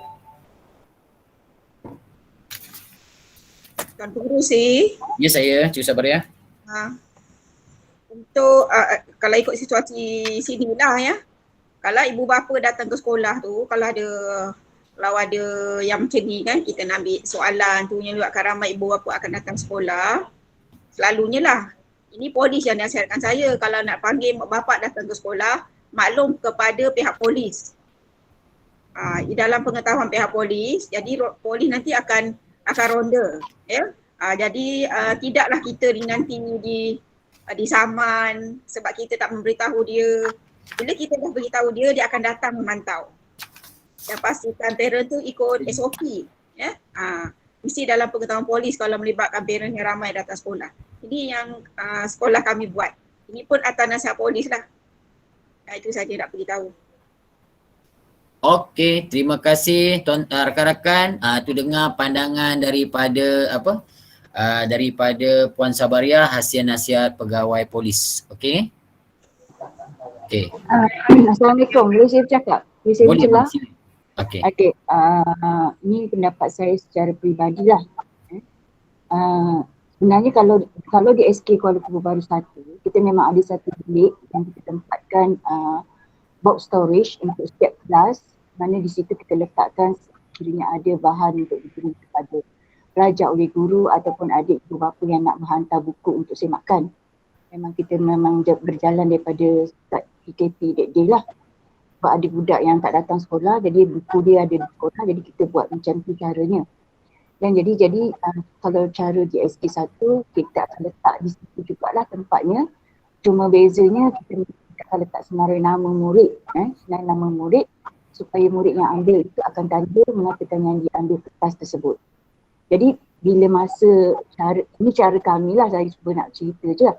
Speaker 5: Tuan Pengerusi.
Speaker 1: Ya saya, Cikgu Sabariah.
Speaker 5: Untuk kalau ikut situasi sini lah ya. Kalau ibu bapa datang ke sekolah tu, kalau ada yang macam ni kan, kita nak ambil soalan tu yang akan ramai ibu bapa akan datang sekolah. Selalunya lah. Ini polis yang nasihatkan saya kalau nak panggil mak bapak datang ke sekolah, maklum kepada pihak polis. Di dalam pengetahuan pihak polis, jadi polis nanti akan ronda. Ya? Jadi tidaklah kita nanti disaman sebab kita tak memberitahu dia. Bila kita dah beritahu dia, dia akan datang memantau. Dan pastikan parent tu ikut SOP. Ya? Mesti dalam pengetahuan polis kalau melibatkan parent yang ramai datang sekolah. Ini yang sekolah kami buat. Ini pun atas nasihat polis lah. Itu saja nak beritahu.
Speaker 1: Okey, terima kasih rakan-rakan. Tu dengar pandangan daripada daripada Puan Sabariah, hasil nasihat pegawai polis. Okey.
Speaker 8: Assalamualaikum. Boleh saya bercakap? Boleh saya bercakap?
Speaker 1: Okey.
Speaker 8: Okey. Ini pendapat saya secara peribadilah. Sebenarnya kalau di SK Kuala Lumpur Baru 1, kita memang ada satu bilik yang kita tempatkan box storage untuk setiap kelas, mana di situ kita letakkan sekiranya ada bahan untuk diberi kepada pelajar oleh guru ataupun adik ibu bapa yang nak menghantar buku untuk semakkan. Memang kita berjalan daripada start PKP that day lah. sebab ada budak yang tak datang sekolah, jadi buku dia ada di sekolah, jadi kita buat macam tu caranya. Dan jadi kalau cara GSK 1 kita akan letak di situ jugalah tempatnya. Cuma bezanya kita akan letak senarai nama murid, senarai nama murid supaya murid yang ambil itu akan tanda mengatakan yang diambil kertas tersebut. Jadi bila masa ini cara kami lah, saya cuba nak cerita je lah.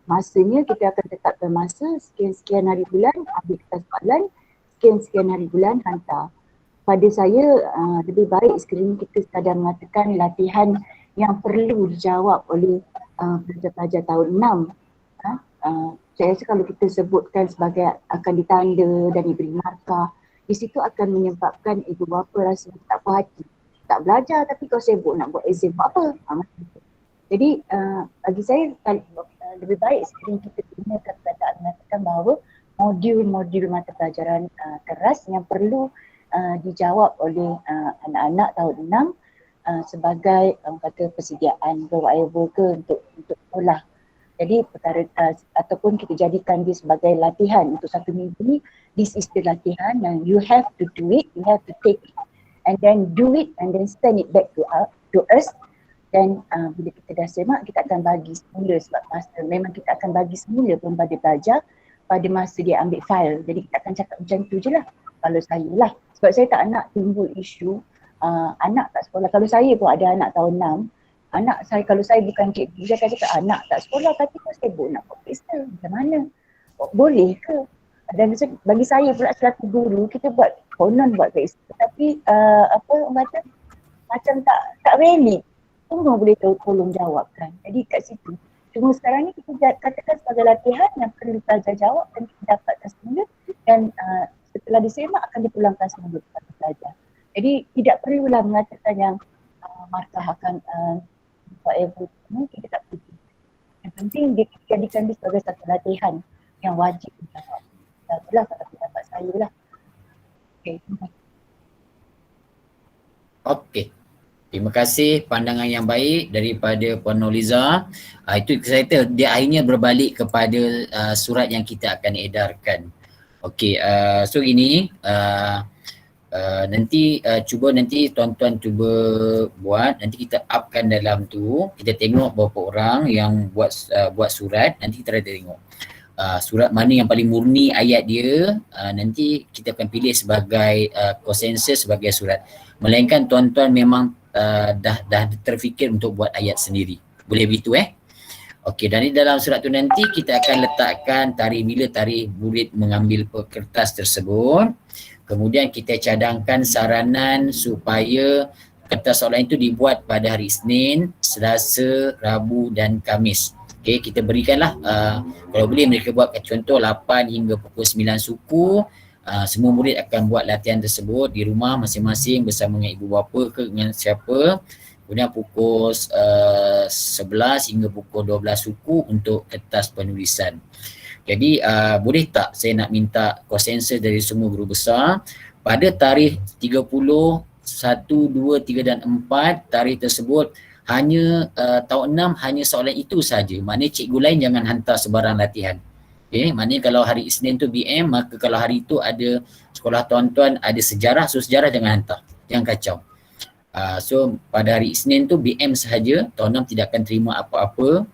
Speaker 8: Masanya kita akan tetapkan masa sekian-sekian hari bulan ambil kertas soalan, sekian-sekian hari bulan hantar. Pada saya lebih baik sekiranya kita sekadar mengatakan latihan yang perlu dijawab oleh pelajar-pelajar tahun 6. Saya rasa kalau kita sebutkan sebagai akan ditanda dan diberi markah, di situ akan menyebabkan ibu bapa rasa tak puas hati. Tak belajar tapi kau sibuk nak buat exam buat apa? Jadi bagi saya lebih baik sekiranya kita gunakan perkataan mengatakan bahawa modul-modul mata pelajaran keras yang perlu dijawab oleh anak-anak tahun 6 sebagai kata persediaan ke whatever ke untuk sekolah. Jadi perkara ataupun kita jadikan dia sebagai latihan untuk satu minggu ni, this is the latihan and you have to do it, you have to take it and then do it and then send it back to us. Dan bila kita dah semak, kita akan bagi semula sebab masa memang kita akan bagi semula pun pada pelajar pada masa dia ambil file. Jadi kita akan cakap macam tu je lah kalau saya lah. Sebab saya tak nak timbul isu anak tak sekolah. Kalau saya pun ada anak tahun 6, anak saya kalau saya bukan cikgu, saya akan cakap anak tak sekolah tapi kau sibuk nak buat pesta. Macam mana? Boleh ke? Dan bagi saya pula selaku guru, kita buat konon buat pesta tapi macam tak valid. Semua boleh tolong jawabkan. Jadi kat situ. Cuma sekarang ni kita katakan sebagai latihan yang perlu pelajar jawab dan kita dapatkan semula dan setelah disemak akan dipulangkan semula kepada pelajar. Jadi tidak perlulah mengatakan yang markah akan whatever, kita tak perlu. Yang penting dijadikan dia sebagai satu latihan yang wajib dijawab. Itulah kata pendapat saya lah. Okay.
Speaker 1: Okey. Terima kasih pandangan yang baik daripada Puan Nurliza. Itu saya kata dia akhirnya berbalik kepada surat yang kita akan edarkan. Okey, so ini nanti nanti tuan-tuan cuba buat, nanti kita upkan dalam tu, kita tengok berapa orang yang buat surat, nanti kita ada tengok. Surat mana yang paling murni ayat dia, nanti kita akan pilih sebagai konsensus sebagai surat. Melainkan tuan-tuan memang dah terfikir untuk buat ayat sendiri. Boleh begitu Okey, dan di dalam surat tu nanti kita akan letakkan bila tarikh murid mengambil kertas tersebut. Kemudian kita cadangkan saranan supaya kertas soalan itu dibuat pada hari Isnin, Selasa, Rabu dan Khamis. Okey, kita berikanlah kalau boleh mereka buat contoh 8 hingga pukul 9 suku. Semua murid akan buat latihan tersebut di rumah masing-masing bersama dengan ibu bapa ke dengan siapa. Kemudian pukul 11 hingga pukul 12 suku untuk kertas penulisan. Jadi boleh tak saya nak minta konsensus dari semua guru besar pada tarikh 30, 1, 2, 3 dan 4 tarikh tersebut hanya tahun 6 hanya soalan itu saja. Maknanya cikgu lain jangan hantar sebarang latihan. Okay, maknanya kalau hari Isnin tu BM, maka kalau hari tu ada sekolah tuan-tuan ada sejarah, so sejarah jangan hantar, jangan kacau. So pada hari Isnin tu BM sahaja, tahun 6 tidak akan terima apa-apa.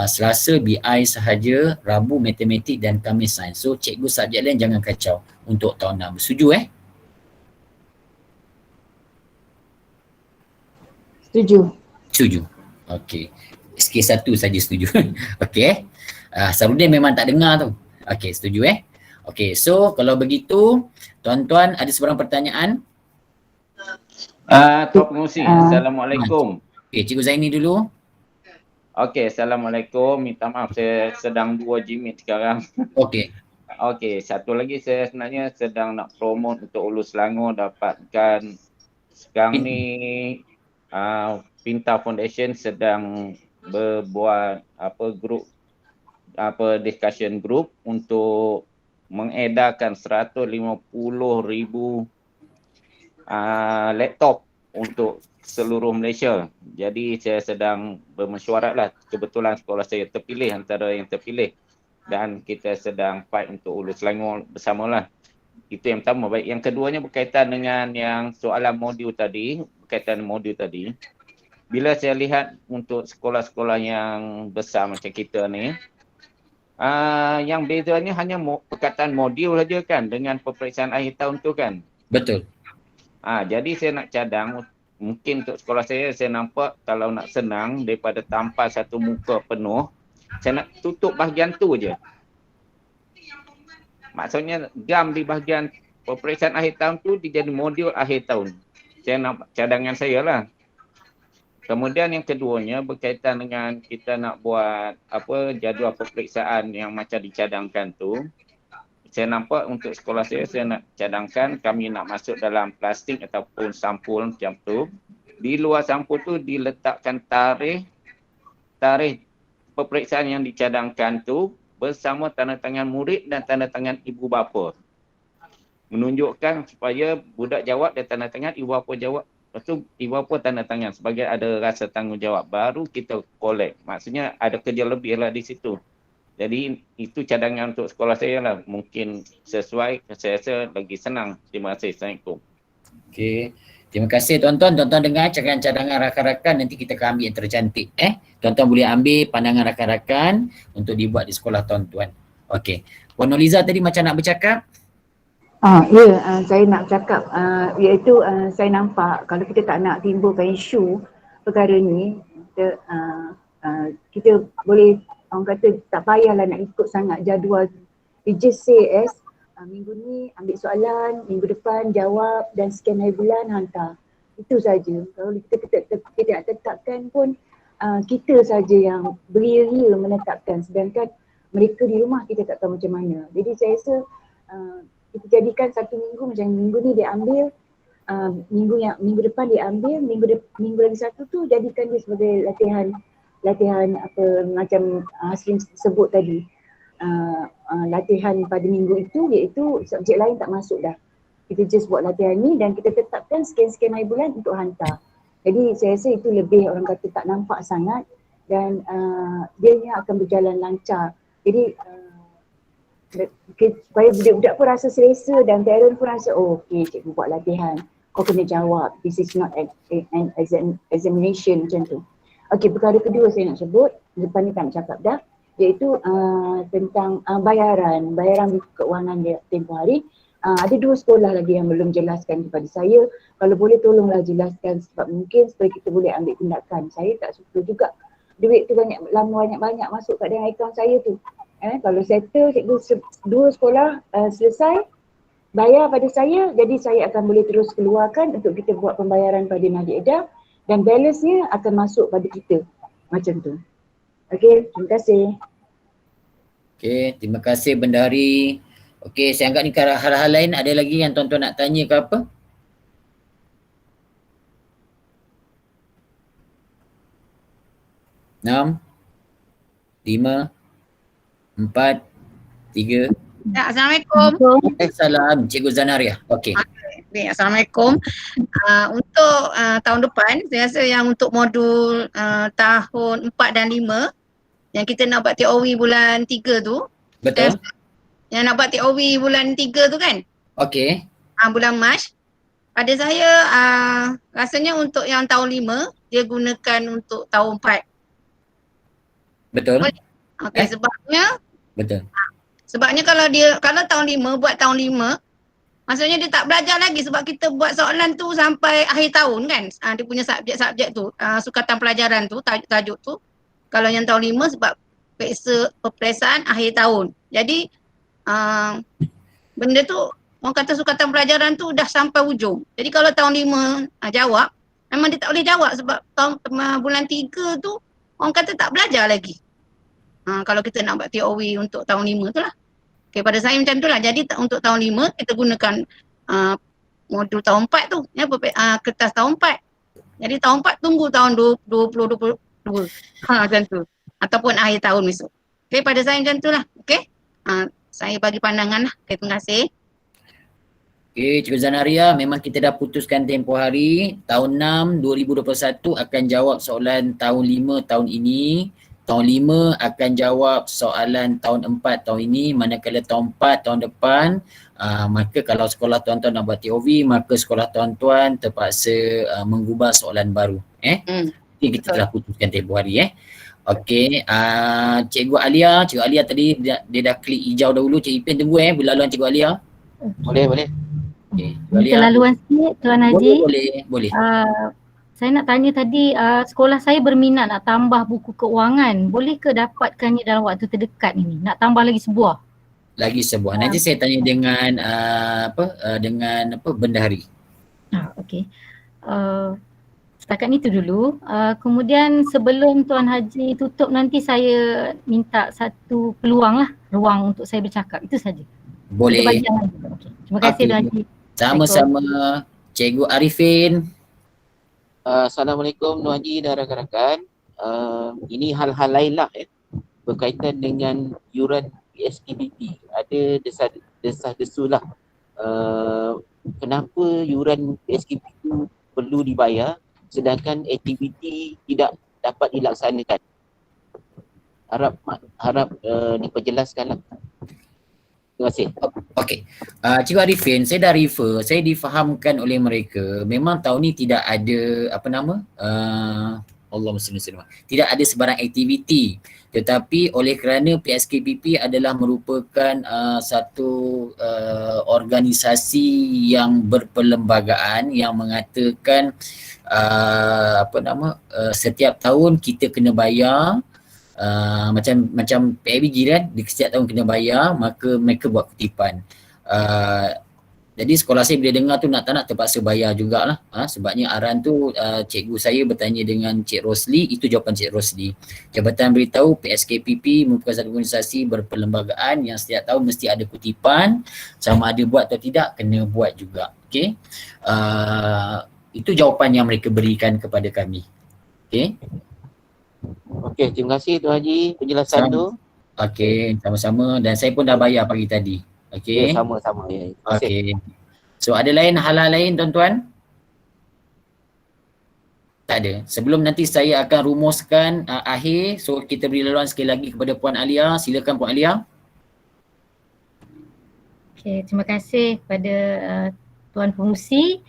Speaker 1: Selasa BI sahaja, Rabu matematik dan Khamis sains. So cikgu subjek lain jangan kacau untuk tahun 6. Setuju
Speaker 8: Setuju.
Speaker 1: Setuju. Okey. SK1 saja setuju. Okey. Sarudin memang tak dengar tu. Okey, setuju Okey, so kalau begitu tuan-tuan ada sebarang pertanyaan?
Speaker 9: Tuan Pengerusi, Assalamualaikum.
Speaker 1: Okey, Cikgu Zaini dulu.
Speaker 9: Okey, Assalamualaikum. Minta maaf saya sedang 2 Gmeet sekarang.
Speaker 1: Okey.
Speaker 9: Okey, satu lagi saya sebenarnya sedang nak promote untuk Ulu Selangor dapatkan sekarang ni Pinta Foundation sedang berbuat grup discussion group untuk mengedarkan 150,000 laptop untuk seluruh Malaysia. Jadi saya sedang bermesyuarat lah. Kebetulan sekolah saya terpilih antara yang terpilih dan kita sedang fight untuk Ulu Selangor bersamalah. Itu yang pertama. Baik, yang keduanya berkaitan dengan yang soalan modul tadi, berkaitan dengan modul tadi. Bila saya lihat untuk sekolah-sekolah yang besar macam kita ni, yang bezanya hanya perkataan modul saja kan dengan peperiksaan akhir tahun tu kan.
Speaker 1: Betul.
Speaker 9: Jadi saya nak cadang, mungkin untuk sekolah saya nampak kalau nak senang daripada tampal satu muka penuh, saya nak tutup bahagian tu je. Maksudnya gam di bahagian peperiksaan akhir tahun tu dia jadi modul akhir tahun. Saya nak cadangan saya lah. Kemudian yang keduanya berkaitan dengan kita nak buat jadual peperiksaan yang macam dicadangkan tu. Saya nampak untuk sekolah saya nak cadangkan kami nak masuk dalam plastik ataupun sampul macam tu. Di luar sampul tu diletakkan tarikh peperiksaan yang dicadangkan tu bersama tanda tangan murid dan tanda tangan ibu bapa. Menunjukkan supaya budak jawab dan tanda tangan, ibu bapa jawab. Lepas tu ibu bapa tanda tangan sebagai ada rasa tanggungjawab. Baru kita collect. Maksudnya ada kerja lebih lah di situ. Jadi itu cadangan untuk sekolah saya lah. Mungkin sesuai, saya rasa lagi senang. Terima kasih. Assalamualaikum.
Speaker 1: Okey. Terima kasih tuan-tuan. Tuan-tuan dengar cadangan rakan-rakan, nanti kita akan ambil yang tercantik. Tuan-tuan boleh ambil pandangan rakan-rakan untuk dibuat di sekolah tuan-tuan. Okey. Puan Noliza tadi macam nak bercakap?
Speaker 8: Saya nak cakap iaitu saya nampak kalau kita tak nak timbulkan isu perkara ni, kita boleh orang kata tak payahlah nak ikut sangat jadual. We just say minggu ni ambil soalan, minggu depan jawab dan sekian hari bulan hantar. Itu saja. Kalau kita nak tetapkan pun kita saja yang beria berentakkan, sedangkan mereka di rumah kita tak tahu macam mana. Jadi saya rasa kita jadikan satu minggu macam minggu ni dia ambil, minggu depan dia ambil, minggu lagi satu tu jadikan dia sebagai latihan apa macam Hasrin sebut tadi. Latihan pada minggu itu iaitu subjek lain tak masuk dah. Kita just buat latihan ni dan kita tetapkan sekian-sekian hari bulan untuk hantar. Jadi saya rasa itu lebih orang kata tak nampak sangat dan dia akan berjalan lancar. Jadi supaya budak-budak pun rasa selesa dan parent pun rasa okey cikgu buat latihan, kau kena jawab, this is not an examination macam tu. Okey, perkara kedua saya nak sebut, depan ni tak nak cakap dah, iaitu tentang bayaran keuangan dia tempoh hari. Ada dua sekolah lagi yang belum jelaskan kepada saya. Kalau boleh tolonglah jelaskan sebab mungkin supaya kita boleh ambil tindakan. Saya tak suka juga duit tu banyak masuk kat dalam akaun saya tu. Kalau settle cikgu dua sekolah selesai bayar pada saya, jadi saya akan boleh terus keluarkan untuk kita buat pembayaran pada Nadia Eda dan balance-nya akan masuk pada kita. Macam tu. Okey, terima kasih.
Speaker 1: Okey, terima kasih Bendahari. Okey, saya anggap ni hal-hal lain ada lagi yang tuan-tuan nak tanya ke apa? Enam, 5, 4, 3.
Speaker 10: Assalamualaikum.
Speaker 1: Waalaikumsalam, Cikgu Zanaria. Okey.
Speaker 10: Assalamualaikum. Untuk tahun depan, saya rasa yang untuk modul tahun 4 dan 5 yang kita nak buat TOE bulan 3 tu.
Speaker 1: Betul.
Speaker 10: Yang nak buat TOE bulan 3 tu kan?
Speaker 1: Okey.
Speaker 10: Bulan Mac. Pada saya rasanya untuk yang tahun 5 dia gunakan untuk tahun 4.
Speaker 1: Betul.
Speaker 10: Okey, sebabnya
Speaker 1: betul.
Speaker 10: Sebabnya kalau tahun 5 buat tahun 5, maksudnya dia tak belajar lagi sebab kita buat soalan tu sampai akhir tahun kan. Dia punya subjek-subjek tu, sukatan pelajaran tu, tajuk tu. Kalau yang tahun 5 sebab peperiksaan akhir tahun. Jadi benda tu orang kata sukatan pelajaran tu dah sampai ujung. Jadi kalau tahun 5 jawab, memang dia tak boleh jawab sebab bulan 3 tu orang kata tak belajar lagi. Kalau kita nak buat TOE untuk tahun 5 tu lah. Okay, pada saya macam tu lah. Jadi untuk tahun 5 kita gunakan modul tahun 4 tu. Kertas tahun 4. Jadi tahun 4 tunggu tahun 2022. Macam tu. Ataupun akhir tahun besok. Okay, pada saya macam tu lah. Okay. Saya bagi pandangan lah. Okay, terima kasih.
Speaker 1: Okay, Cikgu Zanaria, memang kita dah putuskan tempoh hari. Tahun 6 2021 akan jawab soalan tahun 5 tahun ini. tahun 5 akan jawab soalan tahun 4 tahun ini, manakala tahun 4 tahun depan maka kalau sekolah tuan-tuan nak buat TOV, maka sekolah tuan-tuan terpaksa mengubah soalan baru. Ini kita telah putuskan tempoh hari. Okey, Cikgu Alia tadi dia dah klik hijau dahulu. Cik Ipin tunggu berlaluan Cikgu Alia.
Speaker 4: Boleh.
Speaker 1: Okey,
Speaker 11: Terlaluan sikit Tuan Haji.
Speaker 1: Boleh.
Speaker 11: Saya nak tanya tadi, sekolah saya berminat nak tambah buku keuangan. Boleh ke dapatkannya dalam waktu terdekat ini? Nak tambah lagi sebuah.
Speaker 1: Nanti saya tanya dengan dengan bendahari.
Speaker 11: Okey. Setakat ni tu dulu. Kemudian sebelum Tuan Haji tutup nanti saya minta satu peluang lah, ruang untuk saya bercakap. Itu saja.
Speaker 1: Boleh.
Speaker 11: Okay. Terima kasih Tuan Haji.
Speaker 1: Sama-sama. Cikgu Arifin.
Speaker 4: Assalamualaikum Tuan Haji dan rakan-rakan. Ini hal-hal lain lah berkaitan dengan yuran PSKPP. Ada desah-desu lah. Kenapa yuran PSKPP perlu dibayar sedangkan aktiviti tidak dapat dilaksanakan? Harap diperjelaskanlah. Terima kasih.
Speaker 1: Okey. Cikgu Arifin, saya dah refer, saya difahamkan oleh mereka memang tahun ni tidak ada tidak ada sebarang aktiviti, tetapi oleh kerana PSKPP adalah merupakan satu organisasi yang berperlembagaan yang mengatakan setiap tahun kita kena bayar, macam PABG kan, di setiap tahun kena bayar, maka mereka buat kutipan. Jadi sekolah saya bila dengar tu nak tak nak terpaksa bayar jugalah. Sebabnya aran tu cikgu saya bertanya dengan Cik Rosli, itu jawapan Cik Rosli. Jabatan beritahu PSKPP merupakan satu organisasi berperlembagaan yang setiap tahun mesti ada kutipan, sama ada buat atau tidak kena buat juga. Okey. Itu jawapan yang mereka berikan kepada kami. Okey.
Speaker 4: Okey, terima kasih Tuan Haji penjelasan tu.
Speaker 1: Okey, sama-sama, dan saya pun dah bayar pagi tadi. Okey.
Speaker 4: Ya, sama-sama ya.
Speaker 1: Okey. So ada hal-hal lain tuan-tuan? Tak ada. Sebelum nanti saya akan rumuskan akhir, so kita beri laluan sekali lagi kepada Puan Alia. Silakan Puan Alia.
Speaker 11: Okey, terima kasih kepada Tuan Pengurusi.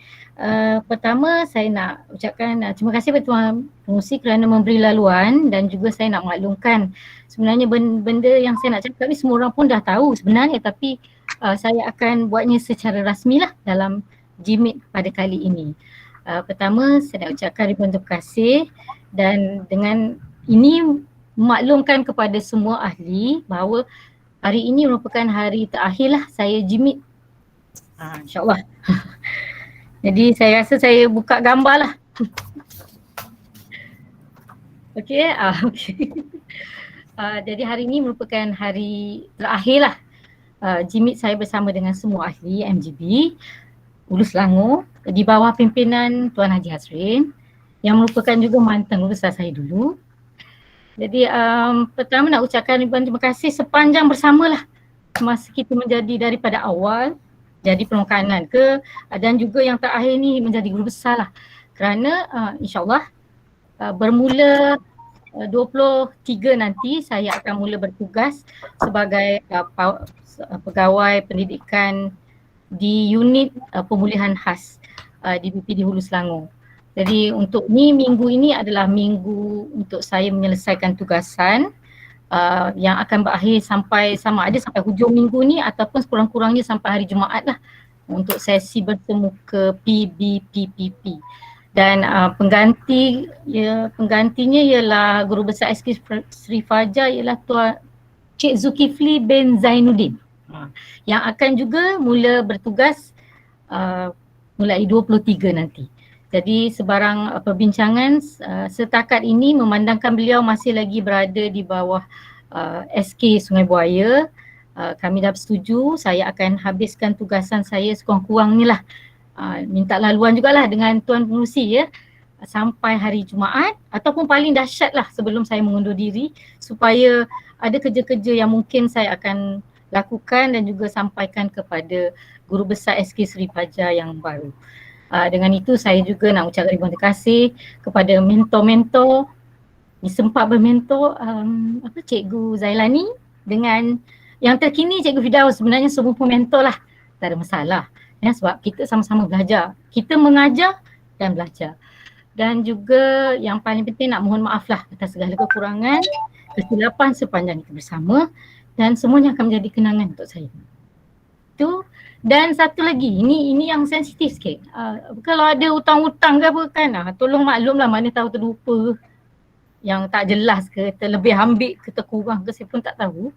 Speaker 11: Pertama saya nak ucapkan terima kasih kepada Tuan Pengurusi kerana memberi laluan, dan juga saya nak maklumkan sebenarnya benda yang saya nak cakap ni semua orang pun dah tahu sebenarnya, tapi saya akan buatnya secara rasmi lah dalam GMIT pada kali ini. Pertama saya nak ucapkan ribuan terima kasih, dan dengan ini memaklumkan kepada semua ahli bahawa hari ini merupakan hari terakhir lah saya GMIT. InsyaAllah. Jadi saya rasa saya buka gambar lah. Okey. Jadi hari ini merupakan hari terakhir lah GMIT saya bersama dengan semua ahli MGB Hulu Selangor di bawah pimpinan Tuan Haji Hasrin yang merupakan juga mantan guru besar saya dulu. Jadi pertama nak ucapkan ribuan terima kasih sepanjang bersamalah masa kita menjadi daripada awal jadi penolong kanan dan juga yang terakhir ni menjadi guru besar lah, kerana insyaAllah bermula 23 nanti saya akan mula bertugas sebagai pegawai pendidikan di unit pemulihan khas di BPD Hulu Selangor. Jadi untuk minggu ini adalah minggu untuk saya menyelesaikan tugasan yang akan berakhir sampai sama ada sampai hujung minggu ni ataupun sekurang-kurangnya sampai hari Jumaat lah untuk sesi bertemu ke PBPPP. Dan penggantinya ialah guru besar SK Sri Fajar ialah Tuan Cik Zulkifli bin Zainuddin yang akan juga mula bertugas mulai 23 nanti. Jadi sebarang perbincangan setakat ini memandangkan beliau masih lagi berada di bawah SK Sungai Buaya, kami dah bersetuju saya akan habiskan tugasan saya sekurang-kurangnya lah. Minta laluan jugalah dengan Tuan Pengurusi ya, sampai hari Jumaat ataupun paling dahsyat lah sebelum saya mengundur diri, supaya ada kerja-kerja yang mungkin saya akan lakukan dan juga sampaikan kepada guru besar SK Sri Fajar yang baru. Dengan itu saya juga nak ucapkan terima kasih kepada mentor-mentor sempat bermentor Cikgu Zailani dengan yang terkini Cikgu Firdaus. Sebenarnya semua pun mentor lah, tak ada masalah ya, sebab kita sama-sama belajar, kita mengajar dan belajar. Dan juga yang paling penting nak mohon maaf lah atas segala kekurangan, kesilapan sepanjang kita bersama, dan semuanya akan menjadi kenangan untuk saya. Itu. Dan satu lagi, ini yang sensitif sikit. Kalau ada hutang-hutang ke apa kan, tolong maklumlah, mana tahu terlupa, yang tak jelas ke, terlebih ambil ke, terkurang ke, saya pun tak tahu.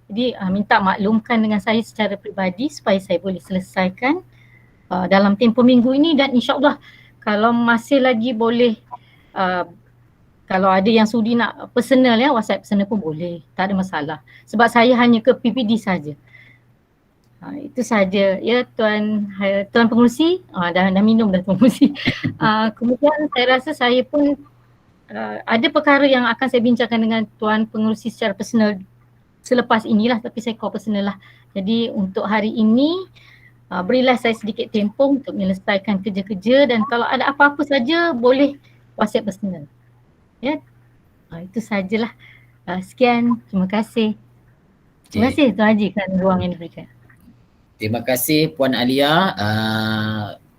Speaker 11: Jadi minta maklumkan dengan saya secara peribadi supaya saya boleh selesaikan dalam tempoh minggu ini, dan insyaAllah kalau masih lagi boleh, kalau ada yang sudi nak personal ya, WhatsApp personal pun boleh, tak ada masalah. Sebab saya hanya ke PPD saja. Itu saja ya Tuan Pengerusi. Dah minum dah Tuan Pengerusi. Kemudian saya rasa saya pun ada perkara yang akan saya bincangkan dengan Tuan Pengerusi secara personal selepas inilah, tapi saya call personal lah. Jadi untuk hari ini berilah saya sedikit tempoh untuk menyelesaikan kerja-kerja, dan kalau ada apa-apa saja boleh WhatsApp personal. Ya, itu sajalah. Sekian, terima kasih. Terima kasih Tuan Haji kerana ruang yang diberikan.
Speaker 1: Terima kasih Puan Alia.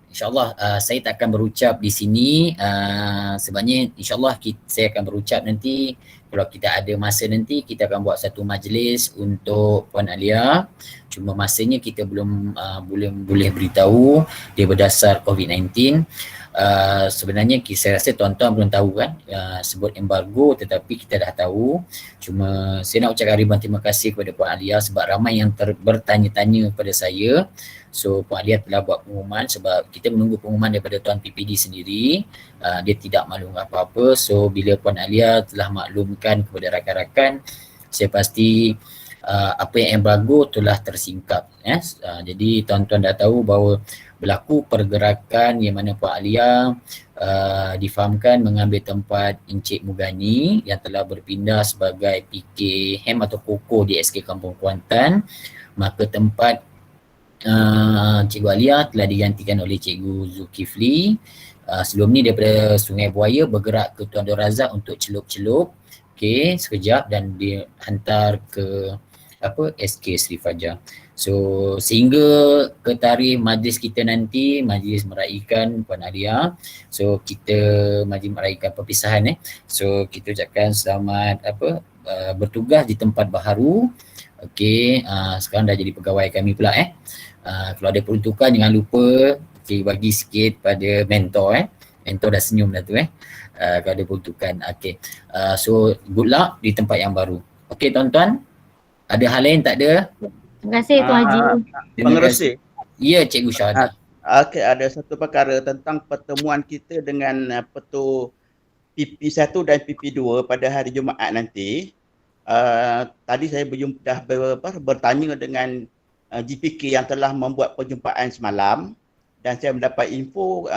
Speaker 1: InsyaAllah saya tak akan berucap di sini. Sebabnya insyaAllah saya akan berucap nanti. Kalau kita ada masa nanti, kita akan buat satu majlis untuk Puan Alia. Cuma masanya kita belum boleh beritahu dia berdasar COVID-19. Sebenarnya saya rasa tuan-tuan belum tahu kan, sebut embargo, tetapi kita dah tahu. Cuma saya nak ucapkan ribuan terima kasih kepada Puan Alia sebab ramai yang bertanya-tanya kepada saya. So Puan Alia telah buat pengumuman sebab kita menunggu pengumuman daripada Tuan PPD sendiri. Dia tidak maklum apa-apa. So bila Puan Alia telah maklumkan kepada rakan-rakan, saya pasti apa yang embargo telah tersingkap. Jadi tuan-tuan dah tahu bahawa berlaku pergerakan yang mana Puan Alia difahamkan mengambil tempat Encik Mugani yang telah berpindah sebagai PK HEM atau Koko di SK Kampung Kuantan. Maka tempat Cikgu Alia telah digantikan oleh Cikgu Zulkifli. Sebelum ni daripada Sungai Buaya bergerak ke Tuan Abdul Razak untuk celup-celup. Okey, sekejap dan dihantar ke SK Sri Fajar. So sehingga ke tarikh majlis kita nanti, majlis meraihkan Puan Alia. So kita majlis meraihkan perpisahan So kita ucapkan selamat bertugas di tempat baharu. Okey, sekarang dah jadi pegawai kami pula kalau ada peruntukan jangan lupa bagi sikit pada mentor mentor dah senyum dah tu kalau ada peruntukan. Okey, so good luck di tempat yang baru. Okey tuan-tuan, ada hal lain tak ada?
Speaker 11: Terima kasih Tuan Haji.
Speaker 12: Pengerusi.
Speaker 1: Ya Cikgu Syahada.
Speaker 12: Okey, ada satu perkara tentang pertemuan kita dengan Petua PP1 dan PP2 pada hari Jumaat nanti. Tadi saya dah bertanya dengan GPK yang telah membuat perjumpaan semalam, dan saya mendapat info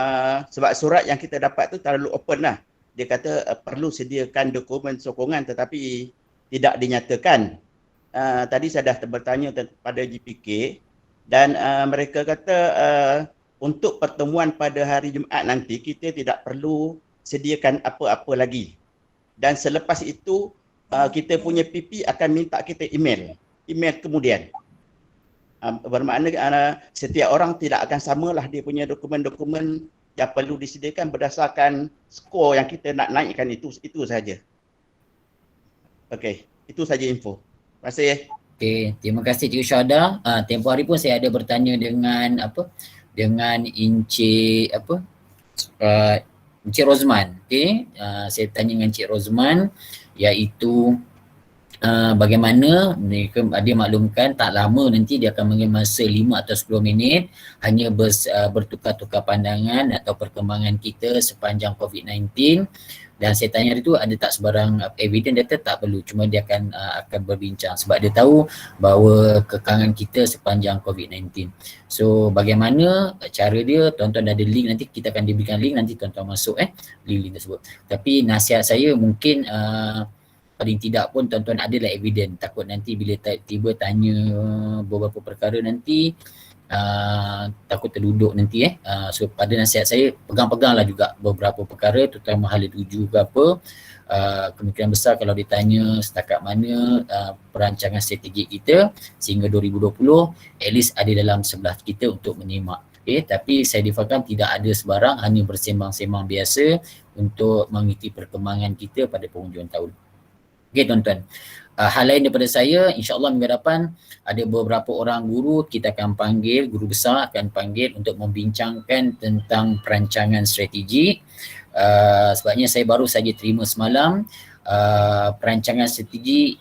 Speaker 12: sebab surat yang kita dapat tu terlalu open lah. Dia kata perlu sediakan dokumen sokongan tetapi tidak dinyatakan. Tadi saya dah bertanya pada GPK dan mereka kata untuk pertemuan pada hari Jumaat nanti kita tidak perlu sediakan apa-apa lagi. Dan selepas itu kita punya PP akan minta kita email kemudian. Bermakna setiap orang tidak akan samalah dia punya dokumen-dokumen yang perlu disediakan berdasarkan skor yang kita nak naikkan itu saja. Okey, itu saja info. Terima kasih.
Speaker 1: Okey, terima kasih Cikgu Syahada. Tempoh hari pun saya ada bertanya dengan dengan Encik Encik Rozman. Okey, saya tanya dengan Encik Rozman iaitu bagaimana mereka dia maklumkan tak lama nanti dia akan mengambil masa 5 atau 10 minit hanya bertukar-tukar pandangan atau perkembangan kita sepanjang COVID-19. Dan saya tanya dia tu ada tak sebarang evidence, dia tak perlu, cuma dia akan berbincang sebab dia tahu bahawa kekangan kita sepanjang COVID-19. So bagaimana cara dia, tuan-tuan ada link, nanti kita akan diberikan link, nanti tuan-tuan masuk link tersebut. Tapi nasihat saya mungkin paling tidak pun tuan-tuan adalah evidence, takut nanti bila tiba tanya beberapa perkara nanti takut terduduk nanti so pada nasihat saya pegang-peganglah juga beberapa perkara terutama hala tuju ke apa. Kemungkinan besar kalau ditanya setakat mana perancangan strategi kita sehingga 2020 at least ada dalam sebelah kita untuk menyimak. Tapi saya difahamkan tidak ada sebarang, hanya bersembang-sembang biasa untuk mengikuti perkembangan kita pada penghujung tahun. Okey tuan-tuan. Hal lain daripada saya, insyaAllah minggu depan ada beberapa orang guru kita akan panggil, guru besar akan panggil untuk membincangkan tentang perancangan strategi. Sebabnya saya baru saja terima semalam perancangan strategi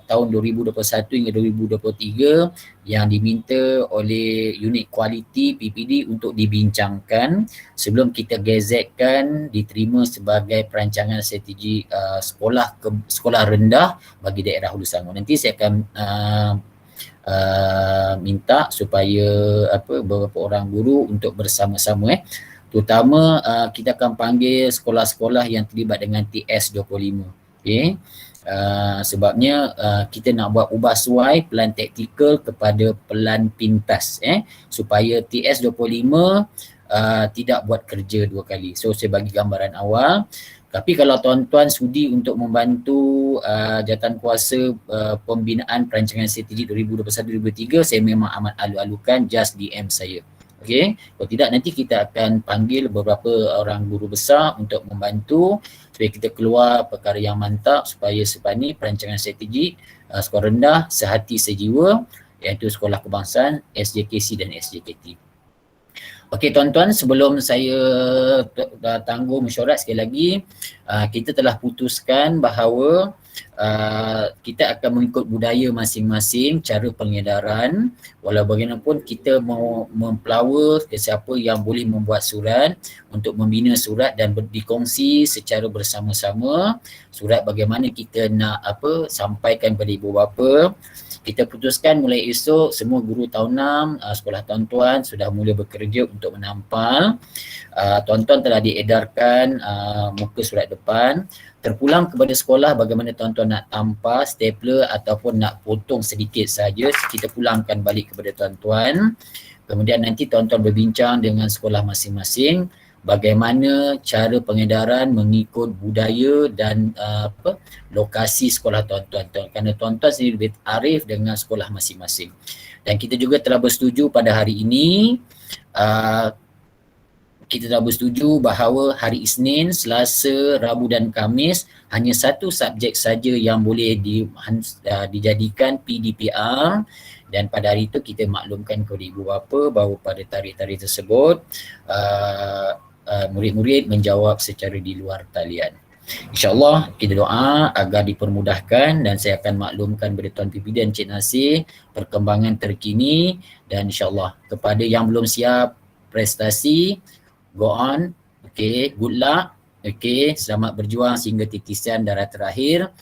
Speaker 1: tahun 2021 hingga 2023 yang diminta oleh unit kualiti PPD untuk dibincangkan sebelum kita gazetkan diterima sebagai perancangan strategi sekolah rendah bagi daerah Hulu Selangor. Nanti saya akan minta supaya beberapa orang guru untuk bersama-sama terutama kita akan panggil sekolah-sekolah yang terlibat dengan TS25. Sebabnya kita nak buat ubah suai pelan taktikal kepada pelan pintas supaya TS25 tidak buat kerja dua kali. So saya bagi gambaran awal. Tapi kalau tuan-tuan sudi untuk membantu jawatankuasa pembinaan perancangan strategi 2021-2023, saya memang amat alu-alukan, just DM saya. Okey, kalau tidak nanti kita akan panggil beberapa orang guru besar untuk membantu supaya kita keluar perkara yang mantap supaya selepas ni perancangan strategi sekolah rendah sehati sejiwa iaitu sekolah kebangsaan, SJKC dan SJKT. Okey tuan-tuan, sebelum saya tangguh mesyuarat sekali lagi, kita telah putuskan bahawa kita akan mengikut budaya masing-masing cara pengedaran. Walau bagaimanapun kita mau mempower siapa yang boleh membuat surat untuk membina surat dan dikongsi secara bersama-sama surat bagaimana kita nak sampaikan kepada ibu bapa. Kita putuskan mulai esok semua guru tahun 6 sekolah tuan-tuan sudah mula bekerja untuk menampal. Tuan-tuan telah diedarkan muka surat depan. Terpulang kepada sekolah bagaimana tuan-tuan nak tampal, stapler ataupun nak potong sedikit saja, kita pulangkan balik kepada tuan-tuan. Kemudian nanti tuan-tuan berbincang dengan sekolah masing-masing bagaimana cara pengedaran mengikut budaya dan lokasi sekolah tuan-tuan. Kerana tuan-tuan sendiri lebih arif dengan sekolah masing-masing. Dan kita juga telah bersetuju pada hari ini kita dah bersetuju bahawa hari Isnin, Selasa, Rabu dan Khamis hanya satu subjek saja yang boleh dijadikan PDPR dan pada hari itu kita maklumkan kepada ibu bapa bahawa pada tarikh-tarikh tersebut murid-murid menjawab secara di luar talian. InsyaAllah kita doa agar dipermudahkan dan saya akan maklumkan kepada Tuan PPD dan Cik Nasir perkembangan terkini dan insyaAllah kepada yang belum siap prestasi, go on, okay, good luck, okay, selamat berjuang sehingga titisan darah terakhir.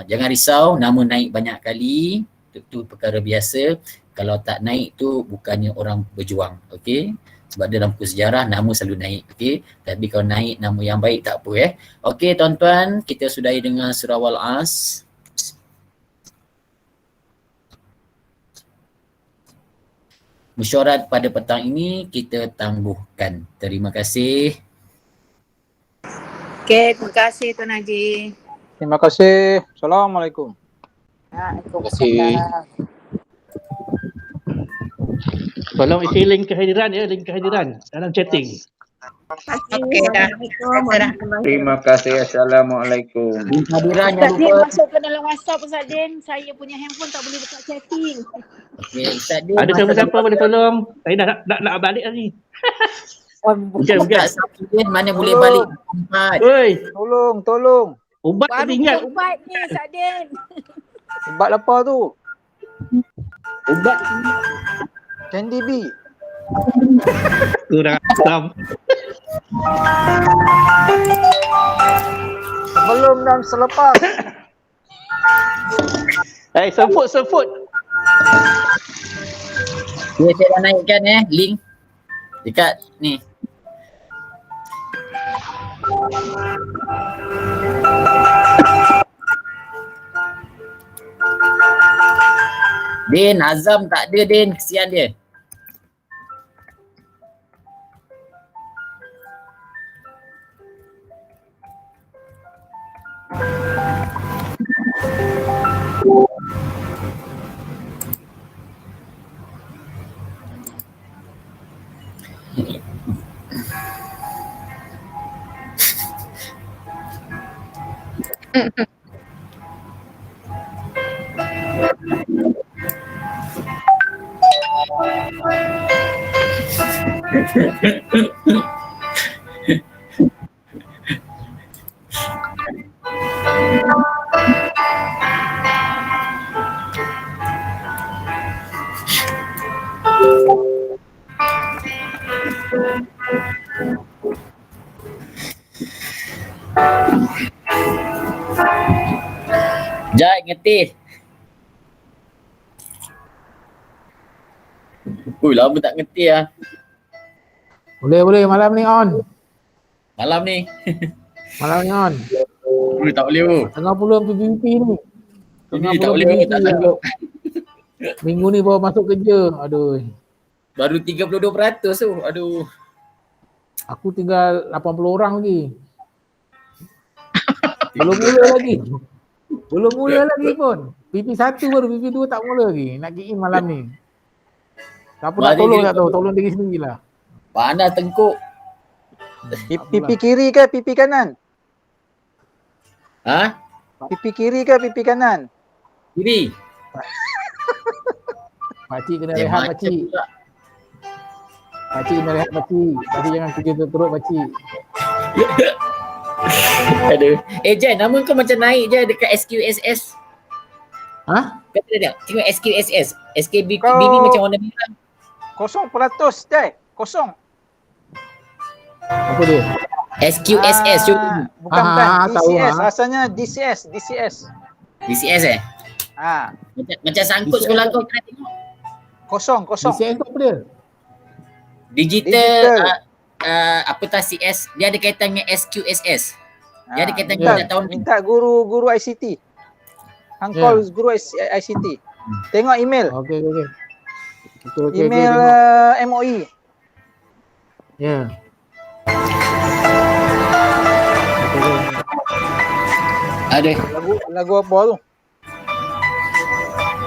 Speaker 1: Jangan risau, nama naik banyak kali, itu perkara biasa. Kalau tak naik tu bukannya orang berjuang, okay. Sebab dalam buku sejarah nama selalu naik, okay. Tapi kalau naik nama yang baik tak apa Okay tuan-tuan, kita sudahi dengan surah Wal-As. Mesyuarat pada petang ini kita tangguhkan. Terima kasih.
Speaker 7: Okey, terima kasih Tuan Haji.
Speaker 2: Terima kasih. Assalamualaikum.
Speaker 4: Terima kasih.
Speaker 13: Tolong isi link kehadiran link kehadiran dalam chatting.
Speaker 10: Okey dah.
Speaker 9: Terima kasih. Assalamualaikum.
Speaker 1: Kehadiran
Speaker 7: Ustaz Din masuk ke dalam WhatsApp Ustaz Din. Saya punya handphone tak boleh buka chatting.
Speaker 1: Okey, Ustaz Din.
Speaker 13: Ada siapa-siapa boleh tolong? Saya nak balik lagi. Bukan.
Speaker 1: Ustaz Din mana boleh balik tempat.
Speaker 13: Oi,
Speaker 2: Tolong.
Speaker 13: ubat
Speaker 7: Baru
Speaker 13: tinggal.
Speaker 7: ubat ni Ustaz Din.
Speaker 2: Ubat apa tu?
Speaker 13: Ubat
Speaker 2: Candy B.
Speaker 13: kurang asam.
Speaker 2: Sebelum dan selepas.
Speaker 13: Sefut.
Speaker 1: Ya, saya dah naikkan link dekat ni. Din, Azam tak ada Din, kesian dia. Jai ngetih. Ui, lama tak ngetih lah.
Speaker 6: Boleh malam ni on.
Speaker 1: Malam ni.
Speaker 6: Malam ni on.
Speaker 1: Ui, tak boleh pun.
Speaker 6: Tengah puluh PVP ni. Tengah
Speaker 1: Ini tak
Speaker 6: puluh
Speaker 1: boleh pun, tak sanggup.
Speaker 6: Minggu ni baru masuk kerja. Aduh.
Speaker 1: Baru 32% tu. Aduh.
Speaker 6: Aku tinggal 80 orang lagi. Belum mula lagi. Belum mula lagi pun. PP1 baru, PP2 tak mula lagi. Nak in malam ni. Siapa nak tolong tak tahu. Tolong diri sendirilah.
Speaker 1: Panas tengkuk.
Speaker 2: Pipi kiri ke pipi kanan?
Speaker 1: Ha?
Speaker 2: Pipi kiri ke pipi kanan?
Speaker 1: Kiri.
Speaker 6: Pakcik kena rehat pakcik. Pakcik kena rehat pakcik. Pakcik jangan kerja teruk pakcik.
Speaker 1: Aduh. Jai, nama kau macam naik je dekat SQSS.
Speaker 6: Ha?
Speaker 1: Kata dia, tengok SQSS. SKB BB macam warna merah.
Speaker 2: 0% Jai. Kosong.
Speaker 6: Apa dia?
Speaker 1: SQSS.
Speaker 2: Bukan DCS. Rasanya DCS.
Speaker 1: DCS Macam sangkut
Speaker 6: DCS
Speaker 1: sekolah kau kena tengok.
Speaker 2: Kosong.
Speaker 6: DCS tu apa dia?
Speaker 1: Digital apa tak CS, dia ada kaitan dengan SQSS. Dia ada kaitan dengan tahun
Speaker 2: minta guru ICT. Hangkol guru ICT. Tengok email.
Speaker 6: Okey.
Speaker 2: Email MOE.
Speaker 6: Ya.
Speaker 1: Ada.
Speaker 2: Lagu apa tu?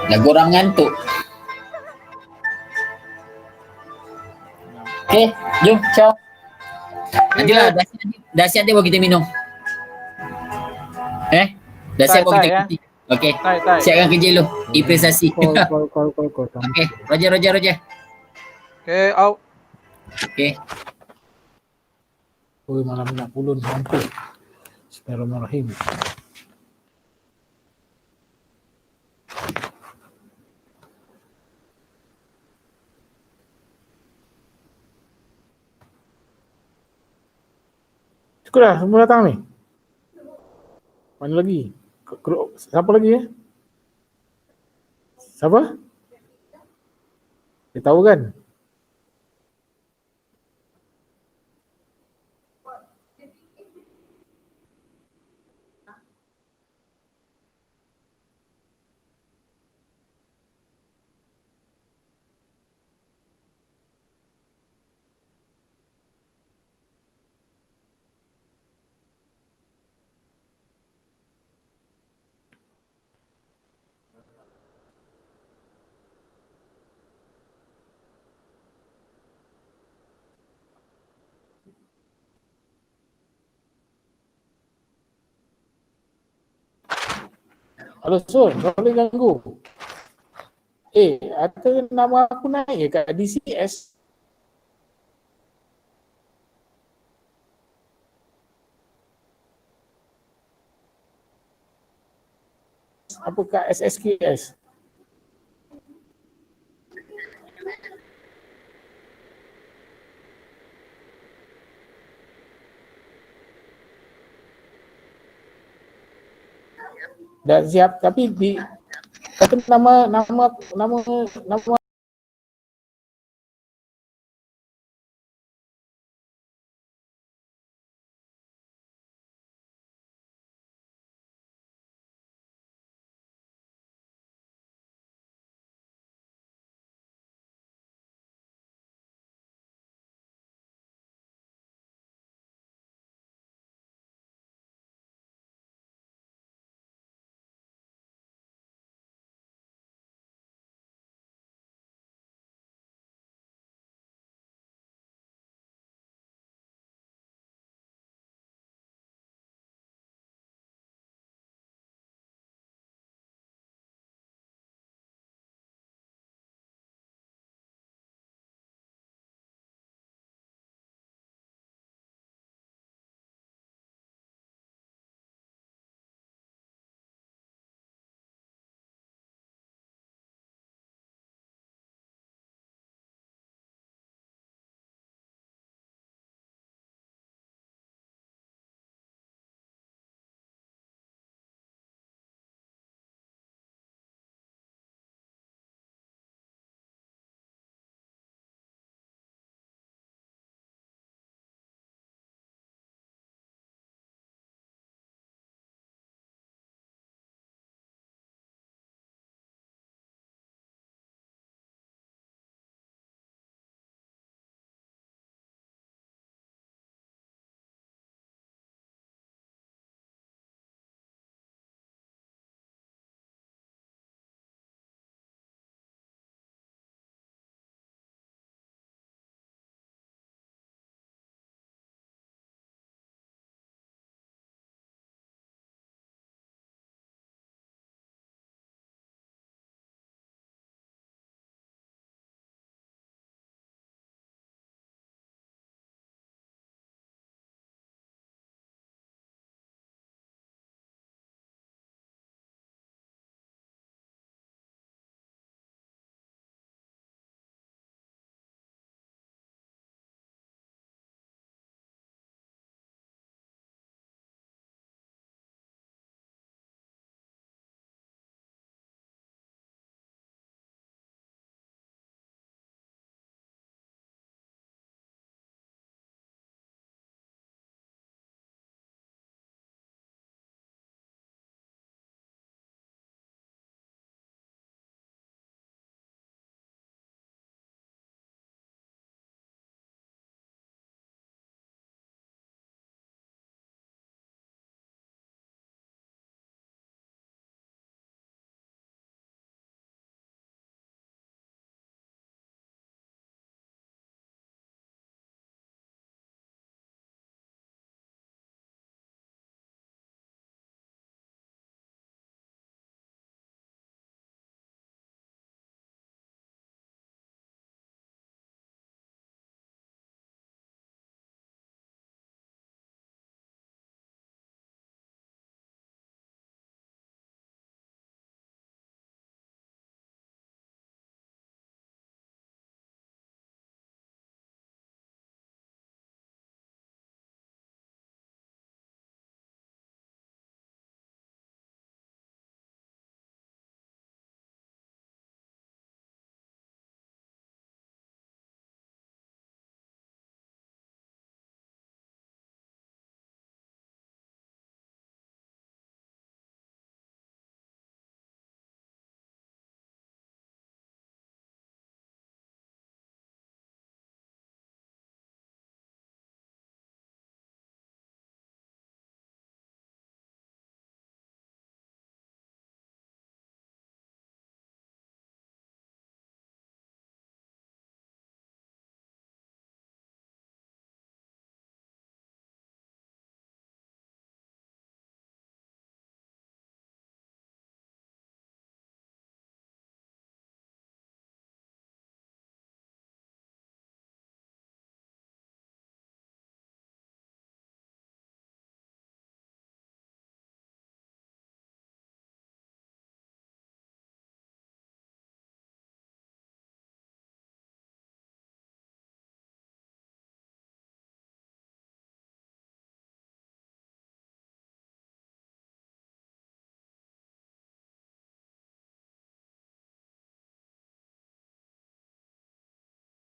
Speaker 1: Lagu orang ngantuk. Okey, jom, ciao. Nantilah, dah siap dia baru kita minum. Dah siap baru kita kerja. Okey, siapkan kerja dulu. Impresasi.
Speaker 6: Call.
Speaker 1: Okey, Roger.
Speaker 2: Okey, out.
Speaker 1: Okey.
Speaker 6: Oi, malam nak pulun mampu. Bismillahirrahmanirrahim. Cukup dah, semua datang ni. Mana lagi? Siapa lagi ya? Siapa? Dia tahu kan? Halo Sun, boleh ganggu? Ada nama aku naik kat DCS. Apa kat SSQS? Dah siap, tapi di kata nama